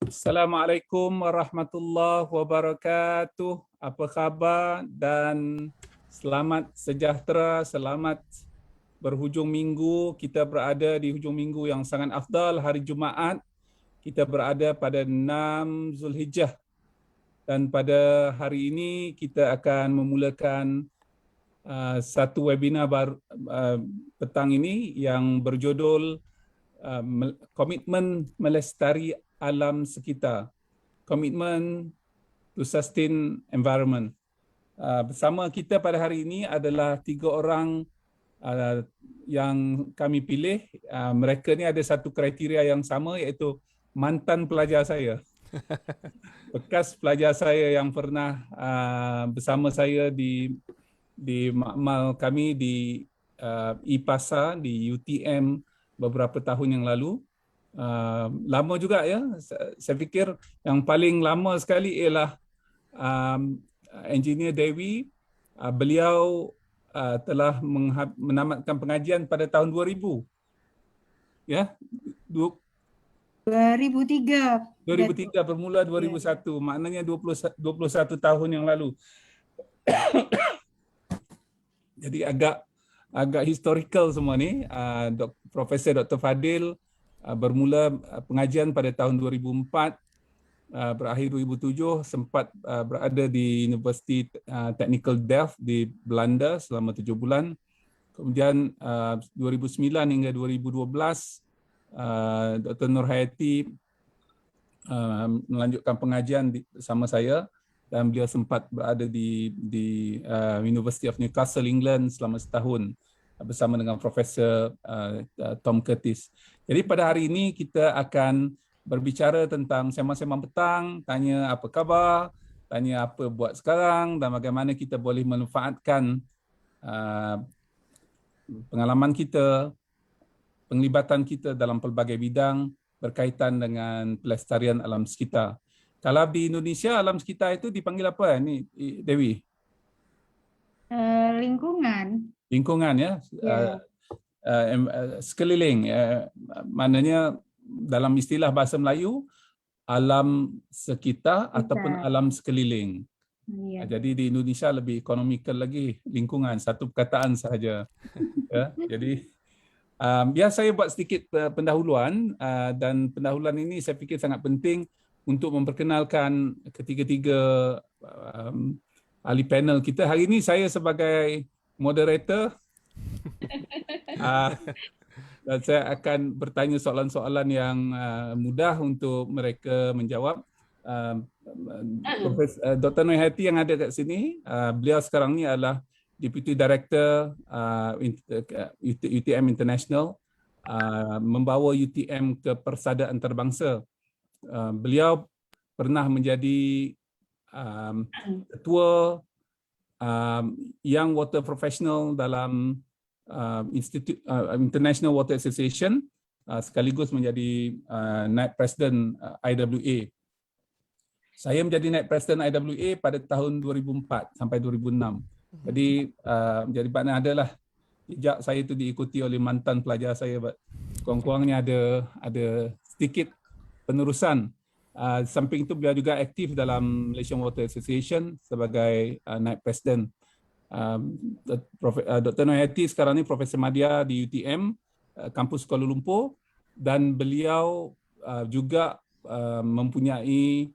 Assalamualaikum warahmatullahi wabarakatuh. Apa khabar dan selamat sejahtera, selamat berhujung minggu. Kita berada di hujung minggu yang sangat afdal, hari Jumaat. Kita berada pada 6 Zulhijjah. Dan pada hari ini kita akan memulakan satu webinar petang ini yang berjudul Komitmen Melestari Alam Sekitar. Commitment to Sustain Environment. Bersama kita pada hari ini adalah 3 orang yang kami pilih. Mereka ni ada satu kriteria yang sama, iaitu mantan pelajar saya. Bekas pelajar saya yang pernah bersama saya di makmal kami di IPASA di UTM beberapa tahun yang lalu. Lama juga ya. Saya fikir yang paling lama sekali ialah Engineer Dewi. Beliau telah menamatkan pengajian pada tahun 2000. Ya. 2003 bermula 2001. Maknanya 21 tahun yang lalu. Jadi agak historical semua ni. Profesor Dr. Fadil bermula pengajian pada tahun 2004, berakhir 2007, sempat berada di University Technical Delft di Belanda selama 7 bulan. Kemudian 2009 hingga 2012 Dr. Nurhayati melanjutkan pengajian bersama saya, dan beliau sempat berada di University of Newcastle, England selama setahun bersama dengan Profesor Tom Curtis. Jadi pada hari ini kita akan berbicara tentang sembang-sembang petang, tanya apa khabar, tanya apa buat sekarang dan bagaimana kita boleh memanfaatkan pengalaman kita, penglibatan kita dalam pelbagai bidang berkaitan dengan pelestarian alam sekitar. Kalau di Indonesia, alam sekitar itu dipanggil apa ni, Dewi? Lingkungan. Lingkungan ya. Sekeliling. Maknanya dalam istilah bahasa Melayu, alam sekitar ataupun alam sekeliling. Ya. Jadi di Indonesia lebih ekonomikal lagi, lingkungan, satu perkataan sahaja. Ya, jadi biar saya buat sedikit pendahuluan, dan pendahuluan ini saya fikir sangat penting untuk memperkenalkan ketiga-tiga ahli panel kita. Hari ini saya sebagai moderator, dan saya akan bertanya soalan-soalan yang mudah untuk mereka menjawab. Dr. Nurhayati yang ada kat sini, beliau sekarang ni adalah Deputy Director UTM International, membawa UTM ke persada antarabangsa. Beliau pernah menjadi ketua Young Water Professional dalam International Water Association, sekaligus menjadi Naib Presiden IWA. Saya menjadi Naib Presiden IWA pada tahun 2004 sampai 2006. Jadi maknanya adalah jejak saya itu diikuti oleh mantan pelajar saya. Kurang-kurangnya ada sedikit penerusan. Samping itu beliau juga aktif dalam Malaysian Water Association sebagai Naib Presiden. Dr. Nurhayati sekarang ni Profesor Madya di UTM, kampus Kuala Lumpur, dan beliau juga mempunyai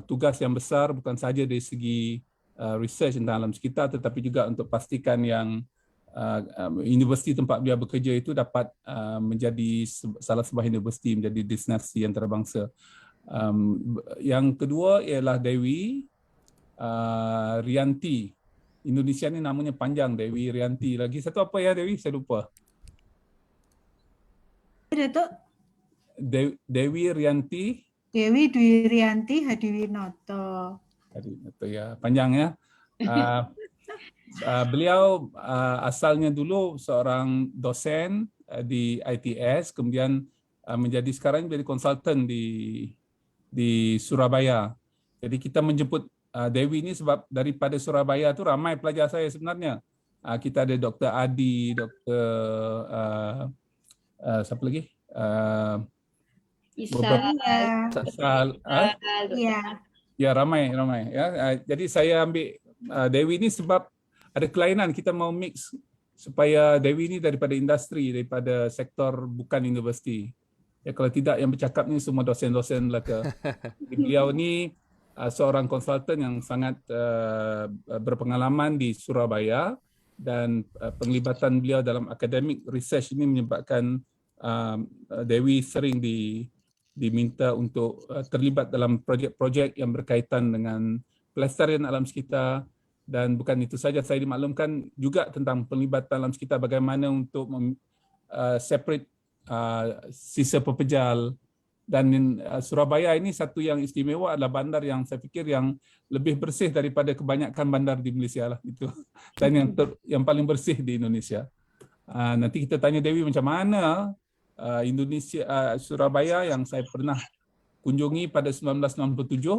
tugas yang besar bukan sahaja dari segi research tentang alam sekitar, tetapi juga untuk pastikan yang universiti tempat beliau bekerja itu dapat menjadi salah sebuah universiti, menjadi destinasi antarabangsa. Yang kedua ialah Dewi Rianti. Indonesia ni namanya panjang, Dewi Rianti. Lagi satu apa ya Dewi? Saya lupa. Datuk? Dewi Rianti. Dewi Dwi Rianti Hadiwinoto. Hadiwinoto ya, panjang ya. Beliau asalnya dulu seorang dosen di ITS, kemudian menjadi sekarang menjadi konsultan di Surabaya. Jadi kita menjemput Dewi ini sebab daripada Surabaya tu ramai pelajar saya sebenarnya. Kita ada Dr. Adi, Dr. Siapa lagi? Isal, Iya. Asal, Iya. ya ramai ya. Jadi saya ambil Dewi ini sebab ada kelainan, kita mau mix supaya Dewi ini daripada industri, daripada sektor bukan universiti. Ya, kalau tidak yang bercakap ni semua dosen-dosen belaka. Beliau ni seorang konsultan yang sangat berpengalaman di Surabaya, dan penglibatan beliau dalam academic research ini menyebabkan Dewi sering diminta untuk terlibat dalam projek-projek yang berkaitan dengan pelestarian alam sekitar. Dan bukan itu saja, saya dimaklumkan juga tentang penglibatan alam sekitar, bagaimana untuk separate sisa pepejal. Dan Surabaya ini satu yang istimewa adalah bandar yang saya fikir yang lebih bersih daripada kebanyakan bandar di Malaysia lah itu, dan yang paling bersih di Indonesia. Nanti kita tanya Dewi macam mana Surabaya yang saya pernah kunjungi pada 1997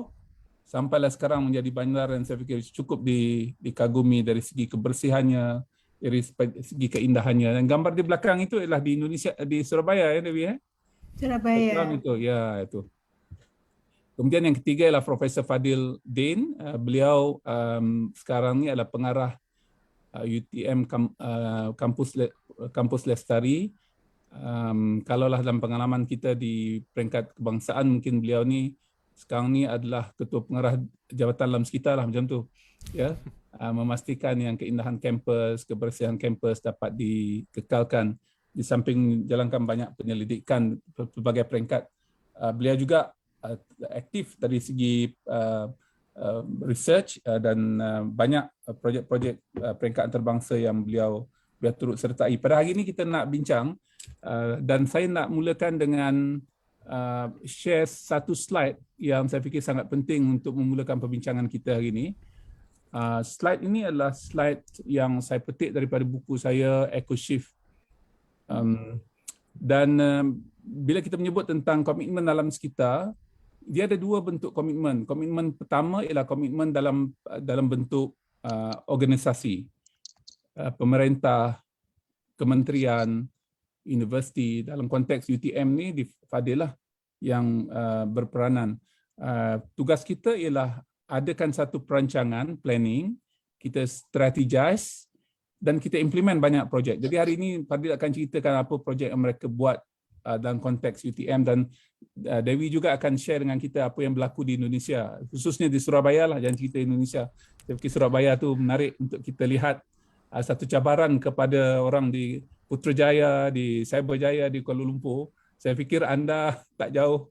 sampailah sekarang menjadi bandar yang saya fikir cukup dikagumi dari segi kebersihannya, dari segi keindahannya. Dan gambar di belakang itu adalah di Indonesia, di Surabaya ya Dewi ya? Surabaya. Itu, ya itu. Kemudian yang ketiga ialah Profesor Fadil Din. Beliau sekarang ni adalah pengarah UTM Kampus Lestari. Kalaulah dalam pengalaman kita di peringkat kebangsaan, mungkin beliau ni sekarang ni adalah ketua pengarah Jabatan Alam Sekitar lah, macam tu. Ya, memastikan yang keindahan kampus, kebersihan kampus dapat dikekalkan. Di samping jalankan banyak penyelidikan pelbagai peringkat, beliau juga aktif dari segi research dan banyak projek-projek peringkat antarabangsa yang beliau turut sertai. Pada hari ini kita nak bincang dan saya nak mulakan dengan share satu slide yang saya fikir sangat penting untuk memulakan perbincangan kita hari ini. Slide ini adalah slide yang saya petik daripada buku saya EcoShift. Dan bila kita menyebut tentang komitmen alam sekitar, dia ada dua bentuk komitmen. Komitmen pertama ialah komitmen dalam bentuk organisasi, pemerintah, kementerian, universiti. Dalam konteks UTM ni di Fadil lah yang berperanan. Tugas kita ialah adakan satu perancangan, planning, kita strategize dan kita implement banyak projek. Jadi hari ini Fadil akan ceritakan apa projek yang mereka buat dalam konteks UTM, dan Dewi juga akan share dengan kita apa yang berlaku di Indonesia, khususnya di Surabaya lah, jangan cerita Indonesia. Saya fikir Surabaya tu menarik untuk kita lihat satu cabaran kepada orang di Putrajaya, di Cyberjaya, di Kuala Lumpur. Saya fikir anda tak jauh,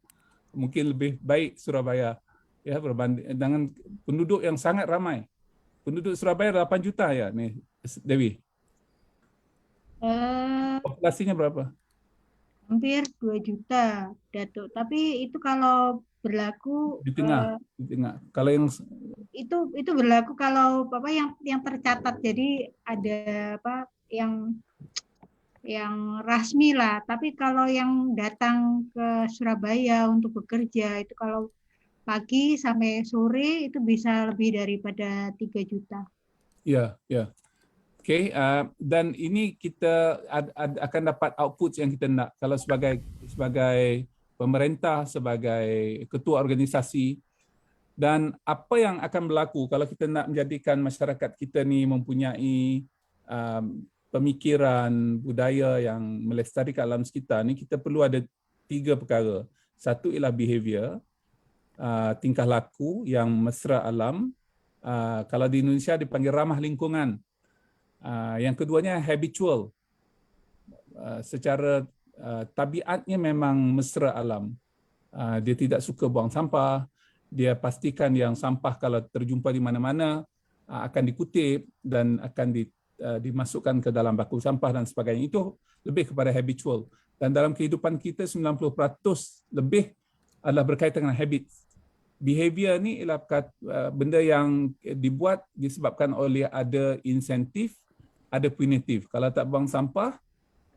mungkin lebih baik Surabaya ya, berbanding dengan penduduk yang sangat ramai. Penduduk Surabaya 8 juta ya nih Dewi. Populasinya berapa? Hampir 2 juta, Datuk. Tapi itu kalau berlaku Di tengah. Kalau yang itu berlaku kalau apa yang tercatat. Jadi ada apa yang rasmi lah. Tapi kalau yang datang ke Surabaya untuk bekerja itu kalau pagi sampai sore itu bisa lebih daripada 3 juta. Ya. Okey, dan ini kita akan dapat output yang kita nak. Kalau sebagai pemerintah, sebagai ketua organisasi, dan apa yang akan berlaku kalau kita nak menjadikan masyarakat kita ni mempunyai pemikiran budaya yang melestarikan alam sekitar ni, kita perlu ada 3 perkara. Satu ialah behavior, tingkah laku yang mesra alam. Kalau di Indonesia dipanggil ramah lingkungan. Yang keduanya habitual, secara tabiatnya memang mesra alam. Dia tidak suka buang sampah, dia pastikan yang sampah kalau terjumpa di mana-mana akan dikutip dan akan dimasukkan ke dalam bakul sampah dan sebagainya. Itu lebih kepada habitual. Dan dalam kehidupan kita 90% lebih adalah berkaitan dengan habit. Behavior ni ialah benda yang dibuat disebabkan oleh ada insentif, ada punitif. Kalau tak buang sampah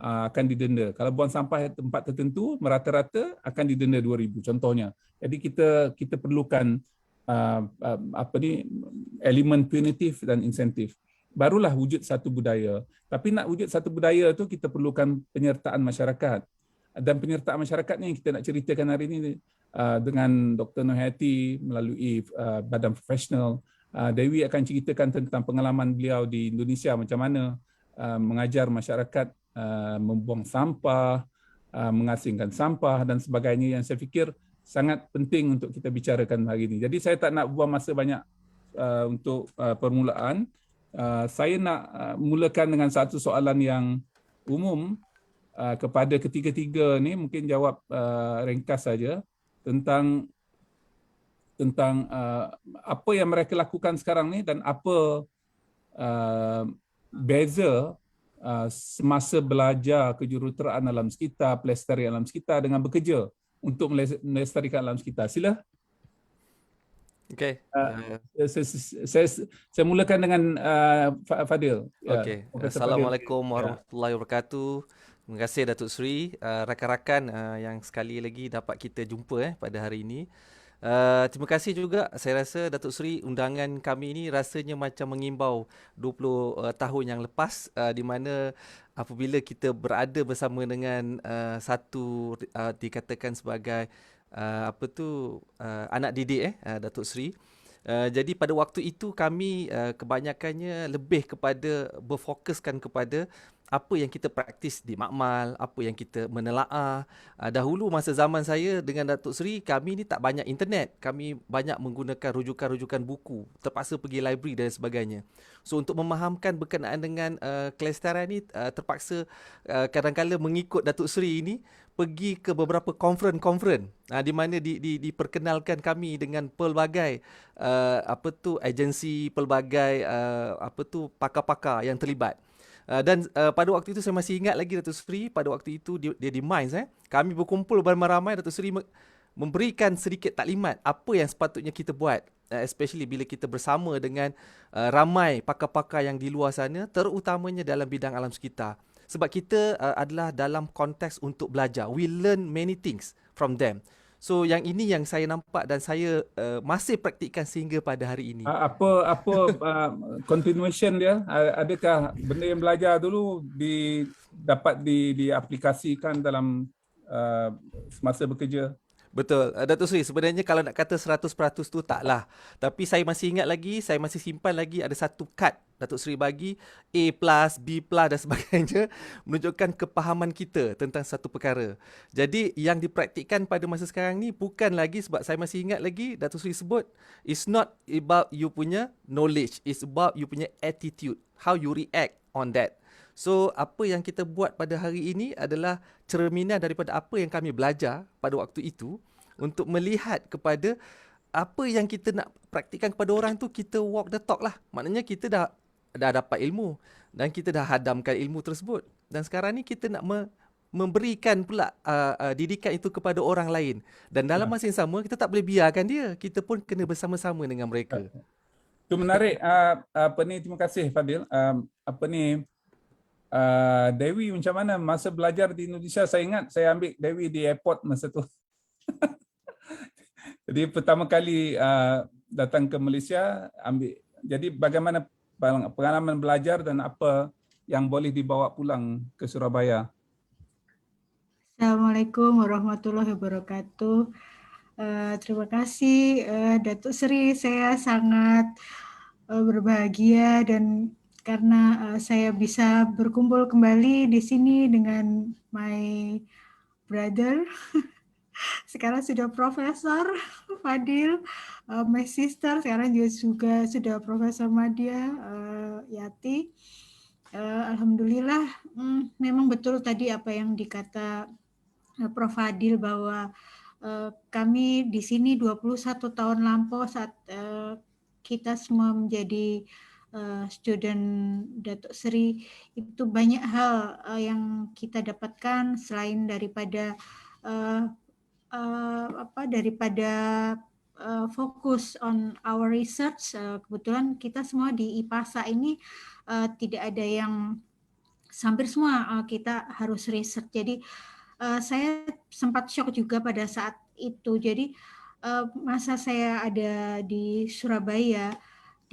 akan didenda. Kalau buang sampah di tempat tertentu merata-rata akan didenda 2,000 contohnya. Jadi kita perlukan elemen punitif dan insentif. Barulah wujud satu budaya. Tapi nak wujud satu budaya tu kita perlukan penyertaan masyarakat. dan penyertaan masyarakat ni kita nak ceritakan hari ini dengan Dr. Nur Hayati melalui badan profesional. Dewi akan ceritakan tentang pengalaman beliau di Indonesia, macam mana mengajar masyarakat membuang sampah, mengasingkan sampah dan sebagainya, yang saya fikir sangat penting untuk kita bicarakan hari ini. Jadi saya tak nak buang masa banyak untuk permulaan. Saya nak mulakan dengan satu soalan yang umum kepada ketiga-tiga ni, mungkin jawab ringkas saja tentang apa yang mereka lakukan sekarang ni dan apa beza semasa belajar kejuruteraan alam sekitar, pelestarian alam sekitar dengan bekerja untuk melestarikan alam sekitar. Sila. Okey. Saya mulakan dengan Fadil. Okey. Assalamualaikum warahmatullahi wabarakatuh. Terima kasih Datuk Seri, rakan-rakan yang sekali lagi dapat kita jumpa pada hari ini. Terima kasih juga, saya rasa Datuk Seri, undangan kami ini rasanya macam mengimbau 20 tahun yang lepas, di mana apabila kita berada bersama dengan satu dikatakan sebagai anak didik Datuk Seri. Jadi pada waktu itu kami kebanyakannya lebih kepada berfokuskan kepada apa yang kita praktis di makmal, apa yang kita menelaah. Dahulu masa zaman saya dengan Datuk Seri, kami ni tak banyak internet. Kami banyak menggunakan rujukan-rujukan buku, terpaksa pergi library dan sebagainya. So untuk memahamkan berkenaan dengan kelestarian ni, terpaksa kadang-kadang mengikut Datuk Seri ini pergi ke beberapa conference di mana diperkenalkan kami dengan pelbagai agensi, pelbagai pakar-pakar yang terlibat. Dan pada waktu itu saya masih ingat lagi Datuk Seri, pada waktu itu dia di Mines, kami berkumpul beramai-ramai. Datuk Seri memberikan sedikit taklimat apa yang sepatutnya kita buat, especially bila kita bersama dengan ramai pakar-pakar yang di luar sana, terutamanya dalam bidang alam sekitar. Sebab kita adalah dalam konteks untuk belajar. We learn many things from them. So yang ini yang saya nampak dan saya masih praktikkan sehingga pada hari ini. Apa continuation dia? Adakah benda yang belajar dulu dapat diaplikasikan dalam semasa bekerja? Betul. Datuk Seri, sebenarnya kalau nak kata 100% tu taklah. Tapi saya masih ingat lagi, saya masih simpan lagi ada satu kad Datuk Seri bagi A+, B+ dan sebagainya, menunjukkan kepahaman kita tentang satu perkara. Jadi yang dipraktikkan pada masa sekarang ni bukan lagi, sebab saya masih ingat lagi Datuk Seri sebut, it's not about you punya knowledge, it's about you punya attitude, how you react on that. So apa yang kita buat pada hari ini adalah cerminan daripada apa yang kami belajar pada waktu itu, untuk melihat kepada apa yang kita nak praktikkan kepada orang tu, kita walk the talk lah. Maknanya kita dah dapat ilmu dan kita dah hadamkan ilmu tersebut, dan sekarang ni kita nak memberikan pula didikan itu kepada orang lain, dan dalam masa yang sama kita tak boleh biarkan dia, kita pun kena bersama-sama dengan mereka. Itu menarik. Terima kasih Fadil. Dewi macam mana masa belajar di Indonesia? Saya ingat saya ambil Dewi di airport masa tu. Jadi pertama kali datang ke Malaysia, jadi bagaimana pengalaman belajar dan apa yang boleh dibawa pulang ke Surabaya? Assalamualaikum warahmatullahi wabarakatuh. Terima kasih Datuk Seri, saya sangat berbahagia dan karena saya bisa berkumpul kembali di sini dengan my brother. Sekarang sudah Profesor Fadil, my sister sekarang juga sudah Profesor Madya Yati. Alhamdulillah, memang betul tadi apa yang dikata Prof Fadil bahwa kami di sini 21 tahun lampau saat kita semua menjadi student Datuk Seri, itu banyak hal yang kita dapatkan selain daripada fokus on our research. Kebetulan kita semua di IPASA ini tidak ada yang hampir semua kita harus research. Jadi saya sempat shock juga pada saat itu. Jadi masa saya ada di Surabaya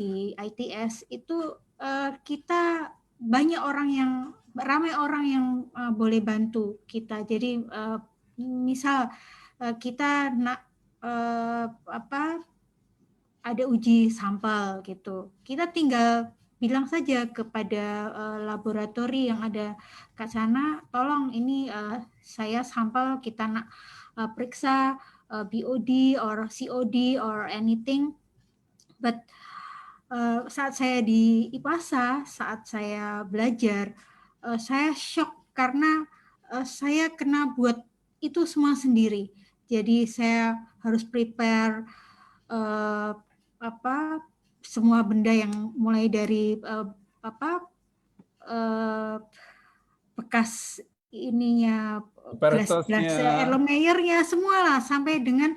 di ITS itu kita banyak orang yang ramai orang yang boleh bantu kita. Jadi misal kita nak ada uji sampel gitu, kita tinggal bilang saja kepada laboratori yang ada kat sana, tolong ini saya sampel, kita nak periksa BOD or COD or anything. But saat saya di IPASA, saat saya belajar, saya shock karena saya kena buat itu semua sendiri. Jadi saya harus prepare semua benda yang mulai dari bekas ininya Aparatusnya. Erlenmeyernya semua lah, sampai dengan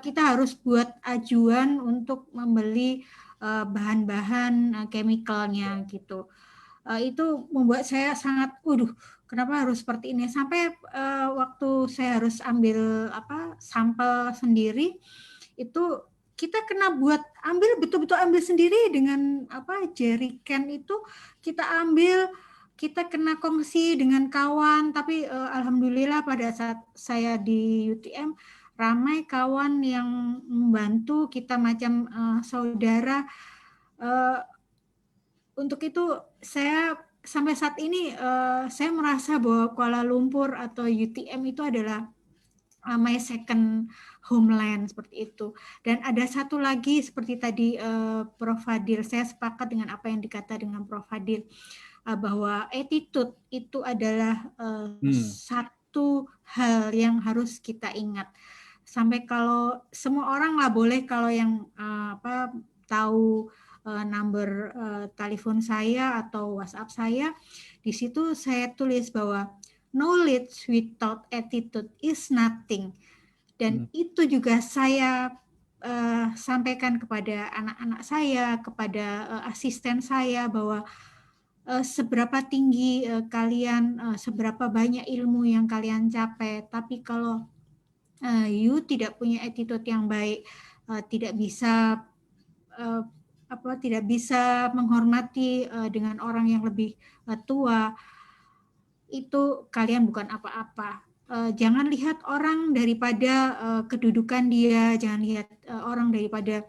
kita harus buat ajuan untuk membeli bahan-bahan chemicalnya gitu. Itu membuat saya sangat, kenapa harus seperti ini? Sampai waktu saya harus ambil sampel sendiri, itu kita kena betul-betul ambil sendiri dengan jerrycan itu kita ambil, kita kena kongsi dengan kawan. Tapi alhamdulillah pada saat saya di UTM ramai kawan yang membantu kita macam saudara. Untuk itu saya sampai saat ini saya merasa bahwa Kuala Lumpur atau UTM itu adalah my second homeland, seperti itu. Dan ada satu lagi seperti tadi Prof. Fadil, saya sepakat dengan apa yang dikata dengan Prof. Fadil, bahwa attitude itu adalah satu hal yang harus kita ingat. Sampai kalau semua orang lah boleh, kalau yang tahu number telepon saya atau WhatsApp saya, di situ saya tulis bahwa knowledge without attitude is nothing. Dan itu juga saya sampaikan kepada anak-anak saya, kepada asisten saya, bahwa seberapa tinggi kalian, seberapa banyak ilmu yang kalian capai, tapi kalau you tidak punya attitude yang baik, tidak bisa menghormati dengan orang yang lebih tua, itu kalian bukan apa-apa. Jangan lihat orang daripada kedudukan dia, jangan lihat orang daripada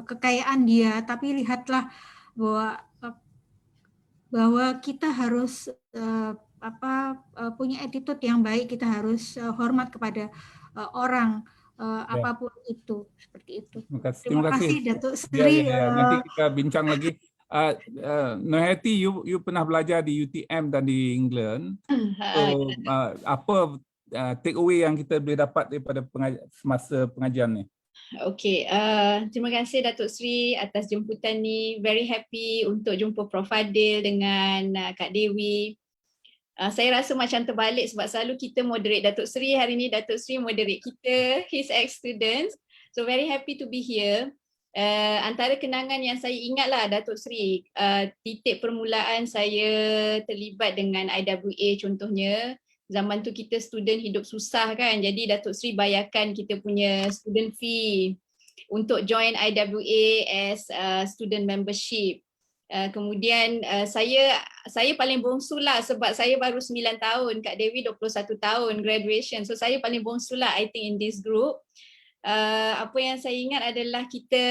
kekayaan dia, tapi lihatlah bahwa kita harus punya attitude yang baik, kita harus hormat kepada orang apapun itu, seperti itu. Terima kasih Datuk Sri. Nanti kita bincang lagi. Nurhayati, you pernah belajar di UTM dan di England. So, apa take away yang kita boleh dapat daripada semasa pengajian ni? Okey, terima kasih Datuk Sri atas jemputan ni. Very happy untuk jumpa Prof. Fadil dengan Kak Dewi. Saya rasa macam terbalik sebab selalu kita moderate Datuk Sri, hari ni Datuk Sri moderate kita, his ex-students. So very happy to be here. Antara kenangan yang saya ingatlah Datuk Sri, titik permulaan saya terlibat dengan IWA contohnya. Zaman tu kita student hidup susah kan, jadi Datuk Sri bayarkan kita punya student fee untuk join IWA as student membership. Kemudian saya paling bongsu lah sebab saya baru 9 tahun, Kak Dewi 21 tahun graduation. So saya paling bongsu lah I think in this group. Apa yang saya ingat adalah kita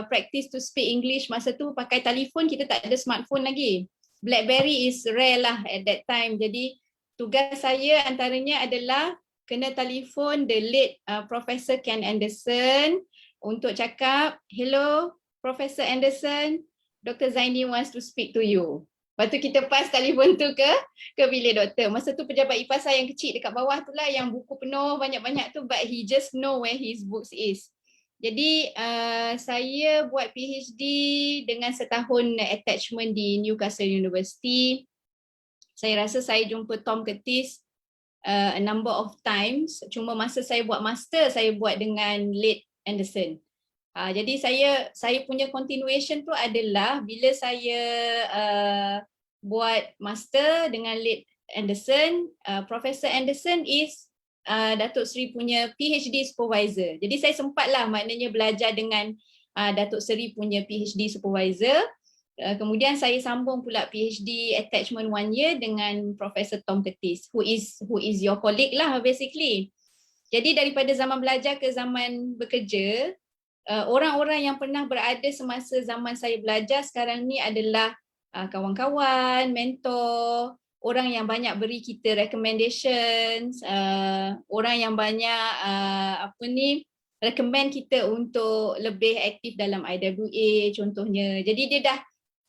practice to speak English masa tu pakai telefon, kita tak ada smartphone lagi. BlackBerry is rare lah at that time. Jadi tugas saya antaranya adalah kena telefon the late Professor Ken Anderson untuk cakap, hello Professor Anderson, Dr. Zaini wants to speak to you. Lepas tu kita pass telefon tu ke bilik doktor. Masa tu pejabat IPASA yang kecil dekat bawah tu lah yang buku penuh banyak-banyak tu, but he just know where his books is. Jadi saya buat PhD dengan setahun attachment di Newcastle University. Saya rasa saya jumpa Tom Curtis a number of times. Cuma masa saya buat master, saya buat dengan late Anderson. Jadi saya punya continuation tu adalah bila saya buat master dengan late Anderson, Professor Anderson is Datuk Seri punya PhD supervisor. Jadi saya sempatlah maknanya belajar dengan Datuk Seri punya PhD supervisor. Kemudian saya sambung pula PhD attachment 1 year dengan Professor Tom Curtis, who is your colleague lah basically. Jadi daripada zaman belajar ke zaman bekerja, orang-orang yang pernah berada semasa zaman saya belajar sekarang ni adalah kawan-kawan, mentor, orang yang banyak beri kita recommendations, orang yang banyak recommend kita untuk lebih aktif dalam IWA contohnya. Jadi dia dah,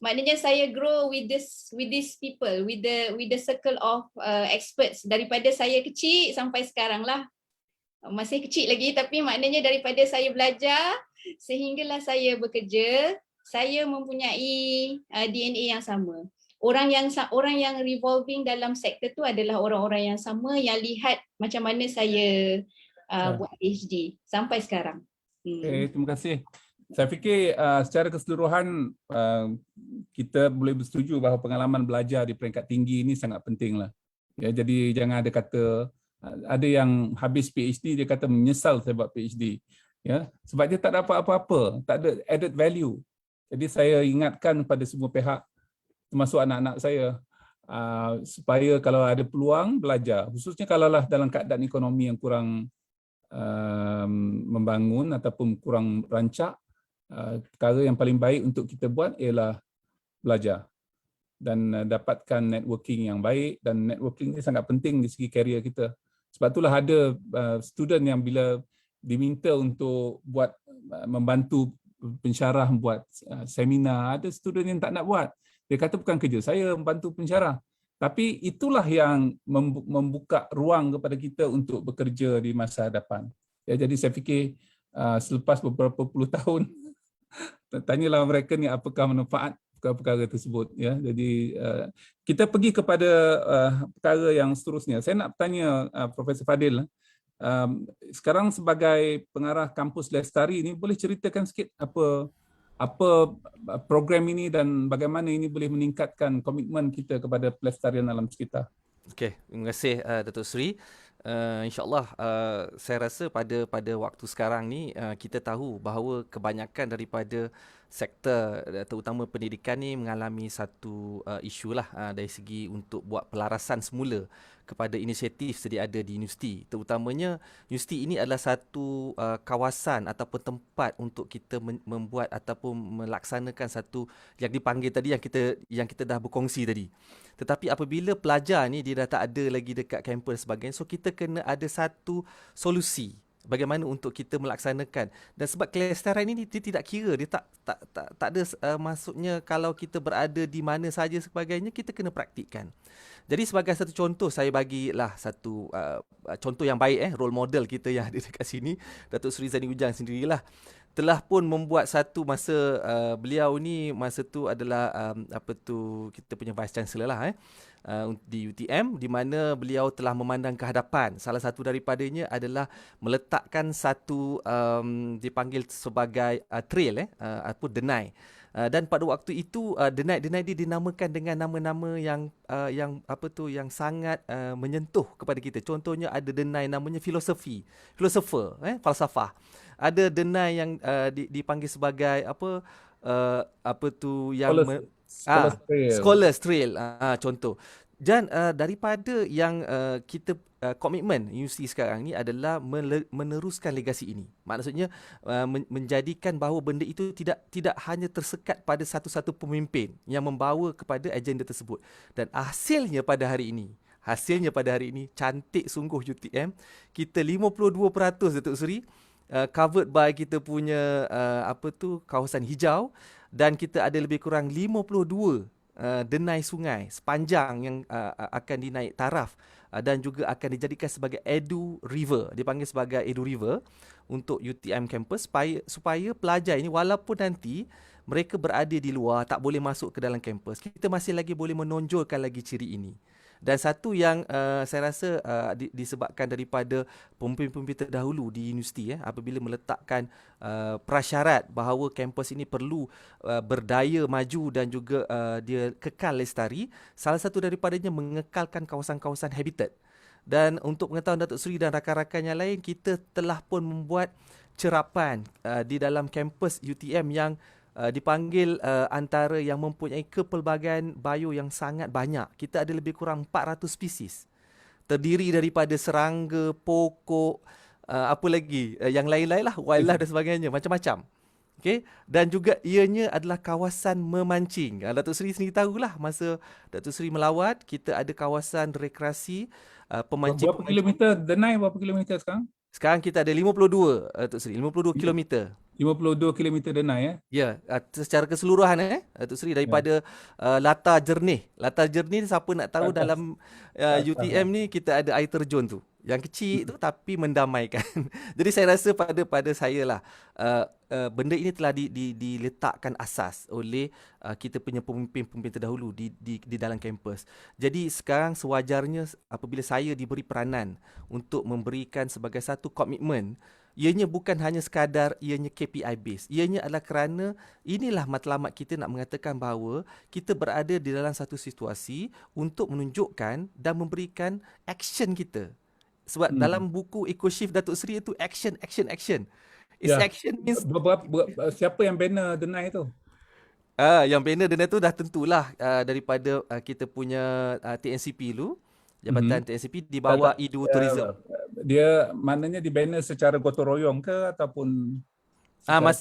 maknanya saya grow with these people, with the circle of experts daripada saya kecil sampai sekarang lah. Masih kecil lagi, tapi maknanya daripada saya belajar sehinggalah saya bekerja, saya mempunyai DNA yang sama. Orang yang revolving dalam sektor tu adalah orang-orang yang sama yang lihat macam mana saya buat PhD sampai sekarang. Terima kasih. Saya fikir secara keseluruhan kita boleh bersetuju bahawa pengalaman belajar di peringkat tinggi ini sangat penting lah. Ya, jadi jangan ada kata, ada yang habis PhD dia kata menyesal saya buat PhD. Ya, sebab dia tak dapat apa-apa, tak ada added value. Jadi saya ingatkan pada semua pihak, termasuk anak-anak saya, supaya kalau ada peluang belajar, khususnya kalaulah dalam keadaan ekonomi yang kurang membangun ataupun kurang rancak, perkara yang paling baik untuk kita buat ialah belajar dan dapatkan networking yang baik, dan networking ini sangat penting di segi karier kita. Sebab itulah ada student yang bila diminta untuk buat membantu pensyarah buat seminar, ada student yang tak nak buat. Dia kata bukan kerja saya membantu pensyarah. Tapi itulah yang membuka ruang kepada kita untuk bekerja di masa hadapan. Ya, jadi saya fikir selepas beberapa puluh tahun, tanyalah mereka ni apakah manfaat perkara tersebut. Ya, jadi kita pergi kepada perkara yang seterusnya. Saya nak bertanya Profesor Fadil, sekarang sebagai pengarah kampus Lestari ini, boleh ceritakan sikit apa program ini dan bagaimana ini boleh meningkatkan komitmen kita kepada pelestarian alam sekitar? Okey, terima kasih Datuk Seri. InsyaAllah saya rasa pada waktu sekarang ni kita tahu bahawa kebanyakan daripada sektor terutama pendidikan ni mengalami satu isu lah dari segi untuk buat pelarasan semula kepada inisiatif sedia ada di universiti. Terutamanya universiti ini adalah satu kawasan ataupun tempat untuk kita membuat ataupun melaksanakan satu yang dipanggil tadi yang kita dah berkongsi tadi. Tetapi apabila pelajar ni dia dah tak ada lagi dekat kampus dan sebagainya, so kita kena ada satu solusi bagaimana untuk kita melaksanakan. Dan sebab kelestarian ini dia tidak kira, dia tak ada maksudnya kalau kita berada di mana saja sebagainya, kita kena praktikkan. Jadi sebagai satu contoh, saya bagilah satu contoh yang baik, role model kita yang ada dekat sini, Datuk Seri Zaini Ujang sendirilah telah pun membuat satu masa beliau ni masa tu adalah kita punya Vice Chancellor lah di UTM, di mana beliau telah memandang ke hadapan. Salah satu daripadanya adalah meletakkan satu dipanggil sebagai trail ataupun denai. Dan pada waktu itu denai dia dinamakan dengan nama-nama yang sangat menyentuh kepada kita. Contohnya ada denai namanya philosopher, falsafah. Ada denai yang dipanggil sebagai Scholars Trail contoh. Dan daripada yang kita komitmen universiti sekarang ni adalah meneruskan legasi ini. Maksudnya menjadikan bahawa benda itu tidak hanya tersekat pada satu-satu pemimpin yang membawa kepada agenda tersebut. Dan hasilnya pada hari ini cantik sungguh UTM. Kita 52% Datuk Seri covered by kita punya kawasan hijau, dan kita ada lebih kurang 52 denai sungai sepanjang yang akan dinaik taraf dan juga akan dijadikan sebagai Edu River, dipanggil sebagai Edu River untuk UTM campus supaya pelajar ini walaupun nanti mereka berada di luar, tak boleh masuk ke dalam kampus, kita masih lagi boleh menonjolkan lagi ciri ini. Dan satu yang saya rasa disebabkan daripada pemimpin-pemimpin terdahulu di universiti apabila meletakkan prasyarat bahawa kampus ini perlu berdaya maju dan juga dia kekal lestari. Salah satu daripadanya mengekalkan kawasan-kawasan habitat. Dan untuk pengetahuan Datuk Seri dan rakan-rakan yang lain, kita telah pun membuat cerapan di dalam kampus UTM yang dipanggil antara yang mempunyai kepelbagaian bio yang sangat banyak. Kita ada lebih kurang 400 spesies. Terdiri daripada serangga, pokok, apa lagi, yang lain-lain lah, wildlife dan sebagainya, macam-macam. Okay? Dan juga ianya adalah kawasan memancing. Datuk Seri sendiri tahulah masa Datuk Seri melawat, kita ada kawasan rekreasi pemancing. Berapa kilometer Denai, berapa kilometer sekarang? Sekarang kita ada 52, Datuk Seri, 52 kilometer. 52 kilometer Denai ya. Ya, secara keseluruhan Datuk Seri, daripada latar jernih. Latar jernih, siapa nak tahu Atas. dalam UTM ni kita ada air terjun tu. Yang kecil tu tapi mendamaikan. Jadi saya rasa pada saya lah, benda ini telah diletakkan asas oleh kita punya pemimpin-pemimpin terdahulu di dalam kampus. Jadi sekarang sewajarnya apabila saya diberi peranan untuk memberikan sebagai satu komitmen, ianya bukan hanya sekadar ianya KPI base. Ianya adalah kerana inilah matlamat kita nak mengatakan bahawa kita berada di dalam satu situasi untuk menunjukkan dan memberikan action kita. Sebab dalam buku EcoShift Datuk Seri itu action. It's action means Siapa yang banner Denai tu? yang banner Denai tu dah tentulah daripada kita punya TNCP dulu. Jabatan TNCP di bawah IDU Tourism. Dia maknanya di banner secara gotong royong ke ataupun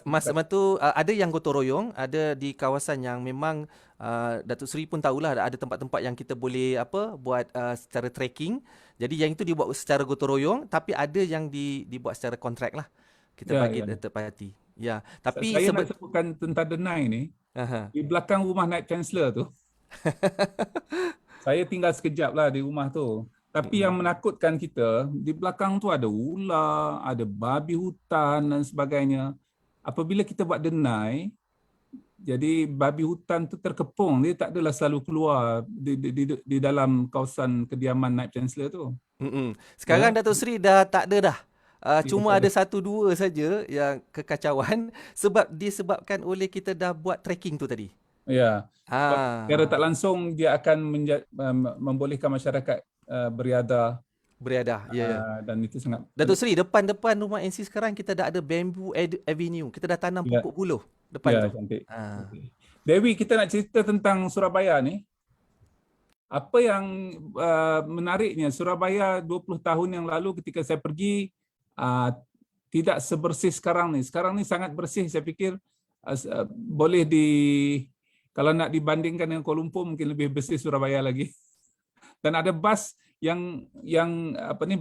Masa tu ada yang gotong royong, ada di kawasan yang memang Datuk Seri pun tahulah ada tempat-tempat yang kita boleh buat secara trekking. Jadi yang itu dibuat secara gotong royong, tapi ada yang dibuat secara kontrak lah. Kita bagi third party. Ya, tapi saya nak sebutkan tentang Denai ni. Di belakang rumah Naib Chancellor tu. Saya tinggal sekejap lah di rumah tu. Tapi yang menakutkan kita, di belakang tu ada ular, ada babi hutan dan sebagainya. Apabila kita buat Denai, jadi babi hutan tu terkepung, dia tak adalah selalu keluar di dalam kawasan kediaman Naib Chancellor tu. Sekarang Datuk Seri dah tak ada dah. Cuma ada 1-2 saja yang kekacauan sebab disebabkan oleh kita dah buat trekking tu tadi. Ya. Secara tak langsung dia akan membolehkan masyarakat beriadah. Dan itu sangat. Datuk Seri, depan rumah NC sekarang kita dah ada bamboo avenue. Kita dah tanam pokok buluh depan tu. Cantik. Okay. Dewi, kita nak cerita tentang Surabaya ni. Apa yang menariknya, Surabaya 20 tahun yang lalu ketika saya pergi tidak sebersih sekarang ni. Sekarang ni sangat bersih. Saya fikir boleh kalau nak dibandingkan dengan Kuala Lumpur mungkin lebih bersih Surabaya lagi. Dan ada bas yang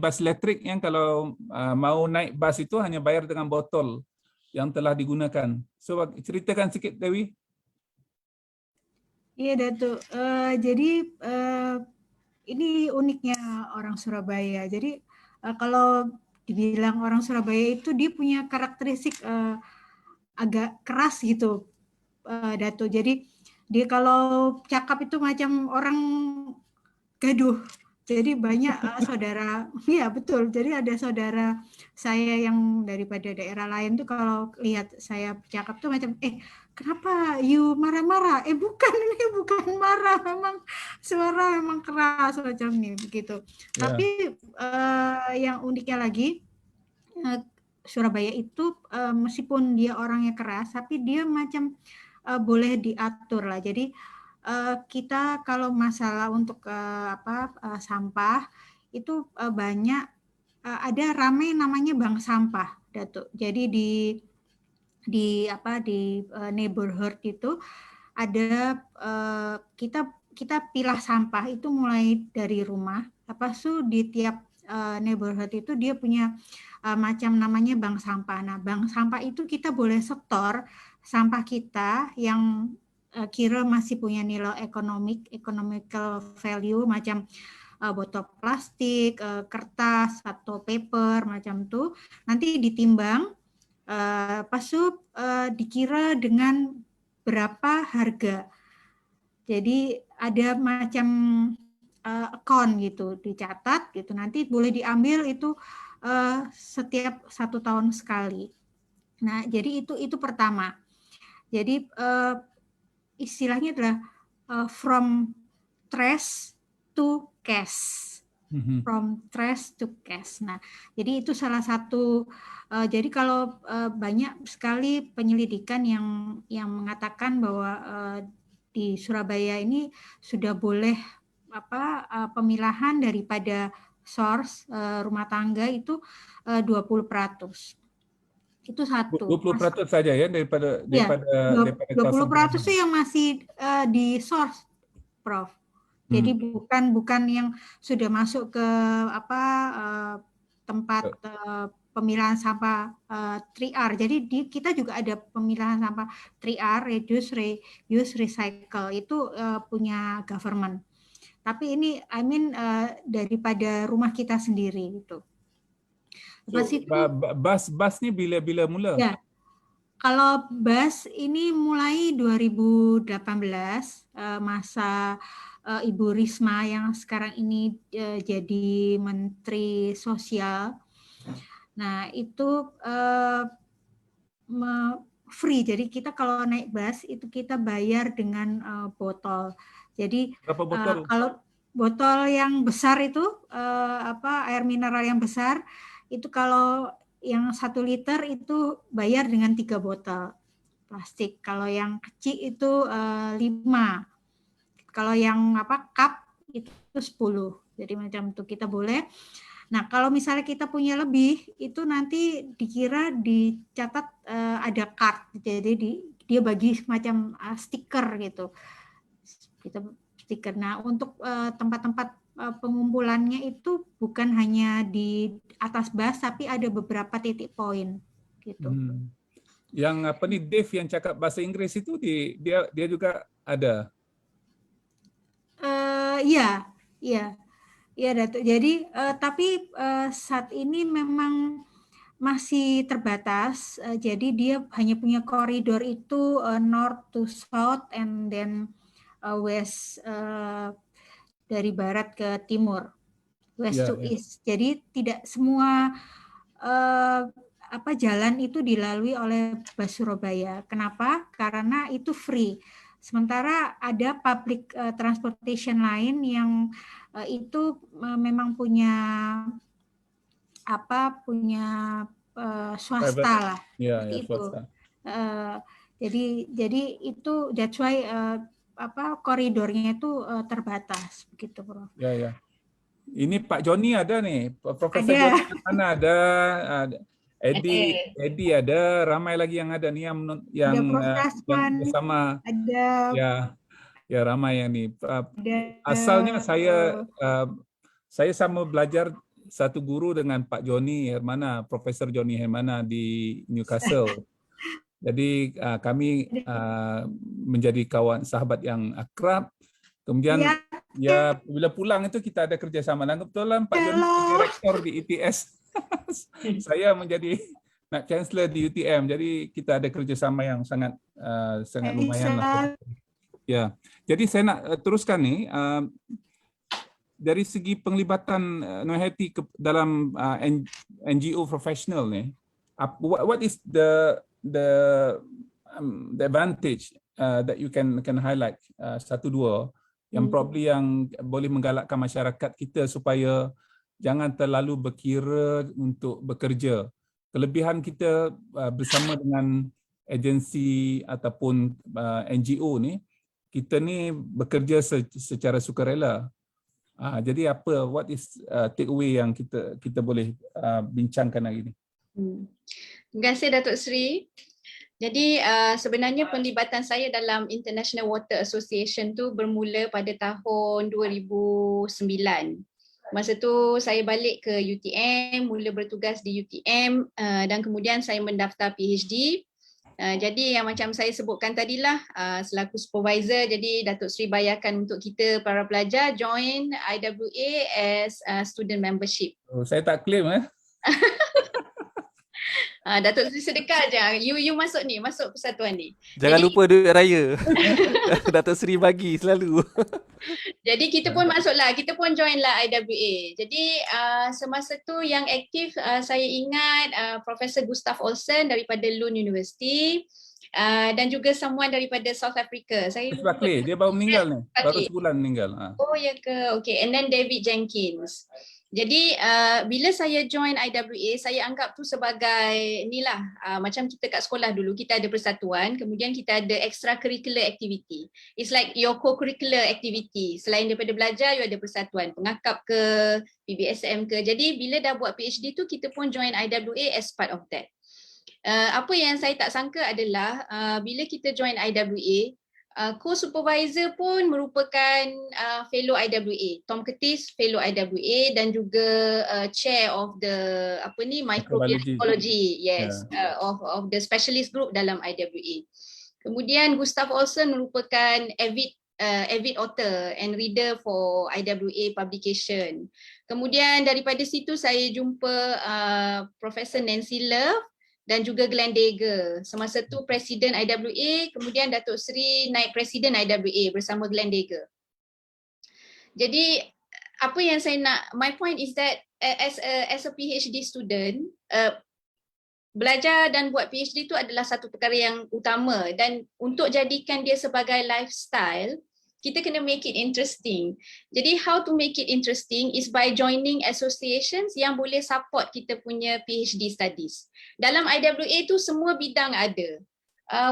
bas elektrik yang kalau mau naik bas itu hanya bayar dengan botol yang telah digunakan. So ceritakan sikit Dewi. Iya Datuk. Jadi ini uniknya orang Surabaya. Jadi kalau dibilang orang Surabaya itu dia punya karakteristik agak keras gitu, Datuk. Jadi dia kalau cakap itu macam orang gaduh. Jadi banyak saudara, ya betul. Jadi ada saudara saya yang daripada daerah lain tuh kalau lihat saya cakap tuh macam, kenapa you marah-marah? Bukan, ini bukan marah, memang suara memang keras macam ini begitu. Tapi yang uniknya lagi, Surabaya itu meskipun dia orangnya keras, tapi dia macam boleh diatur lah. Jadi kita kalau masalah untuk sampah itu banyak ada ramai namanya bank sampah, Datuk. Jadi di neighborhood itu ada kita pilah sampah itu mulai dari rumah. Lepas itu di tiap neighborhood itu dia punya macam namanya bank sampah. Nah, bank sampah itu kita boleh setor sampah kita yang kira masih punya nilai economical value macam botol plastik, kertas atau paper macam tuh, nanti ditimbang, pas itu dikira dengan berapa harga. Jadi ada macam account gitu, dicatat gitu, nanti boleh diambil itu setiap 1 tahun sekali. Nah, jadi itu pertama. Jadi istilahnya adalah from trash to cash. from trash to cash. Nah, jadi itu salah satu. Jadi kalau banyak sekali penyelidikan yang mengatakan bahwa di Surabaya ini sudah boleh pemilahan daripada source rumah tangga itu 20%. Itu satu. 20% saja ya daripada Ya, kawasan 20% itu yang masih di source, Prof. Jadi bukan yang sudah masuk ke tempat pemilahan sampah 3R. Jadi kita juga ada pemilahan sampah 3R, reduce, reuse, recycle. Itu punya government. Tapi ini daripada rumah kita sendiri gitu. Lepas So, itu bus ni bila mula? ya, kalau bus ini mulai 2018 masa Ibu Risma yang sekarang ini jadi Menteri Sosial. Nah, itu free. Jadi kita kalau naik bus itu kita bayar dengan botol. Jadi Berapa botol? kalau botol yang besar itu air mineral yang besar itu kalau yang 1 liter itu bayar dengan 3 botol plastik. Kalau yang kecil itu 5. Kalau yang cup itu 10. Jadi macam itu kita boleh. Nah, kalau misalnya kita punya lebih, itu nanti dicatat ada card. Jadi dia bagi semacam stiker gitu. Kita stiker. Nah, untuk tempat-tempat pengumpulannya itu bukan hanya di atas bus, tapi ada beberapa titik poin gitu. Yang Dave yang cakap bahasa Inggris itu dia juga ada. Iya, Datuk. Jadi tapi saat ini memang masih terbatas. Jadi dia hanya punya koridor itu north to south and then west dari barat ke timur, west to east. Jadi tidak semua jalan itu dilalui oleh bus Surabaya. Kenapa? Karena itu free. Sementara ada public transportation lain yang itu memang punya swasta lah. Ya, Seperti itu. swasta. Jadi itu that's why koridornya itu terbatas begitu, Prof. Ya. Ini Pak Joni ada nih, Profesor Joni mana ada Eddie ada, ramai lagi yang ada nih yang bersama. Ada. Ya ramai yang nih. Asalnya saya sama belajar satu guru dengan Pak Joni Hermana, Profesor Joni Hermana di Newcastle. Jadi kami menjadi kawan sahabat yang akrab. Kemudian ya bila pulang itu kita ada kerjasama. Dan kebetulan Pak Joni menjadi rektor di ITS. Saya menjadi chancellor di UTM. Jadi kita ada kerjasama yang sangat lumayan lah. Ya, jadi saya nak teruskan nih dari segi penglibatan Nurhayati dalam NGO profesional nih. What is the advantage that you can highlight satu dua yang probably yang boleh menggalakkan masyarakat kita supaya jangan terlalu berkira untuk bekerja. Kelebihan kita bersama dengan agensi ataupun NGO ni, kita ni bekerja secara sukarela. Jadi what is takeaway yang kita boleh bincangkan hari ini? Terima kasih Datuk Seri. Jadi sebenarnya penglibatan saya dalam International Water Association tu bermula pada tahun 2009. Masa tu saya balik ke UTM, mula bertugas di UTM dan kemudian saya mendaftar PhD. Jadi yang macam saya sebutkan tadilah selaku supervisor, jadi Datuk Seri bayarkan untuk kita para pelajar join IWA as student membership. Saya tak claim Datuk Seri sedekah je. You masuk persatuan ni. Jangan lupa duit raya. Datuk Seri bagi selalu. Jadi kita pun masuklah, kita pun join lah IWA. Jadi semasa tu yang aktif saya ingat Profesor Gustav Olsen daripada Lund University. Dan juga someone daripada South Africa. Saya Chris Buckley, dia baru meninggal ni. Baru Buckley. sebulan meninggal. Oh ya ke? Okay. And then David Jenkins. Jadi bila saya join IWA, saya anggap tu sebagai inilah macam kita kat sekolah dulu, kita ada persatuan, kemudian kita ada extracurricular activity. It's like your co-curricular activity. Selain daripada belajar, you ada persatuan, pengakap ke, PBSM ke. Jadi bila dah buat PhD tu, kita pun join IWA as part of that. Apa yang saya tak sangka adalah bila kita join IWA, co-supervisor pun merupakan fellow IWA. Tom Curtis fellow IWA dan juga chair of the microbiology, yes, of the specialist group dalam IWA. Kemudian Gustav Olsen merupakan avid author and reader for IWA publication. Kemudian daripada situ saya jumpa Professor Nancy Love dan juga Glenn Dagger. Semasa tu Presiden IWA, kemudian Datuk Seri naik Presiden IWA bersama Glenn Dagger. Jadi apa yang saya nak, my point is that as a PhD student, belajar dan buat PhD tu adalah satu perkara yang utama, dan untuk jadikan dia sebagai lifestyle, kita kena make it interesting. Jadi how to make it interesting is by joining associations yang boleh support kita punya PhD studies. Dalam IWA tu semua bidang ada.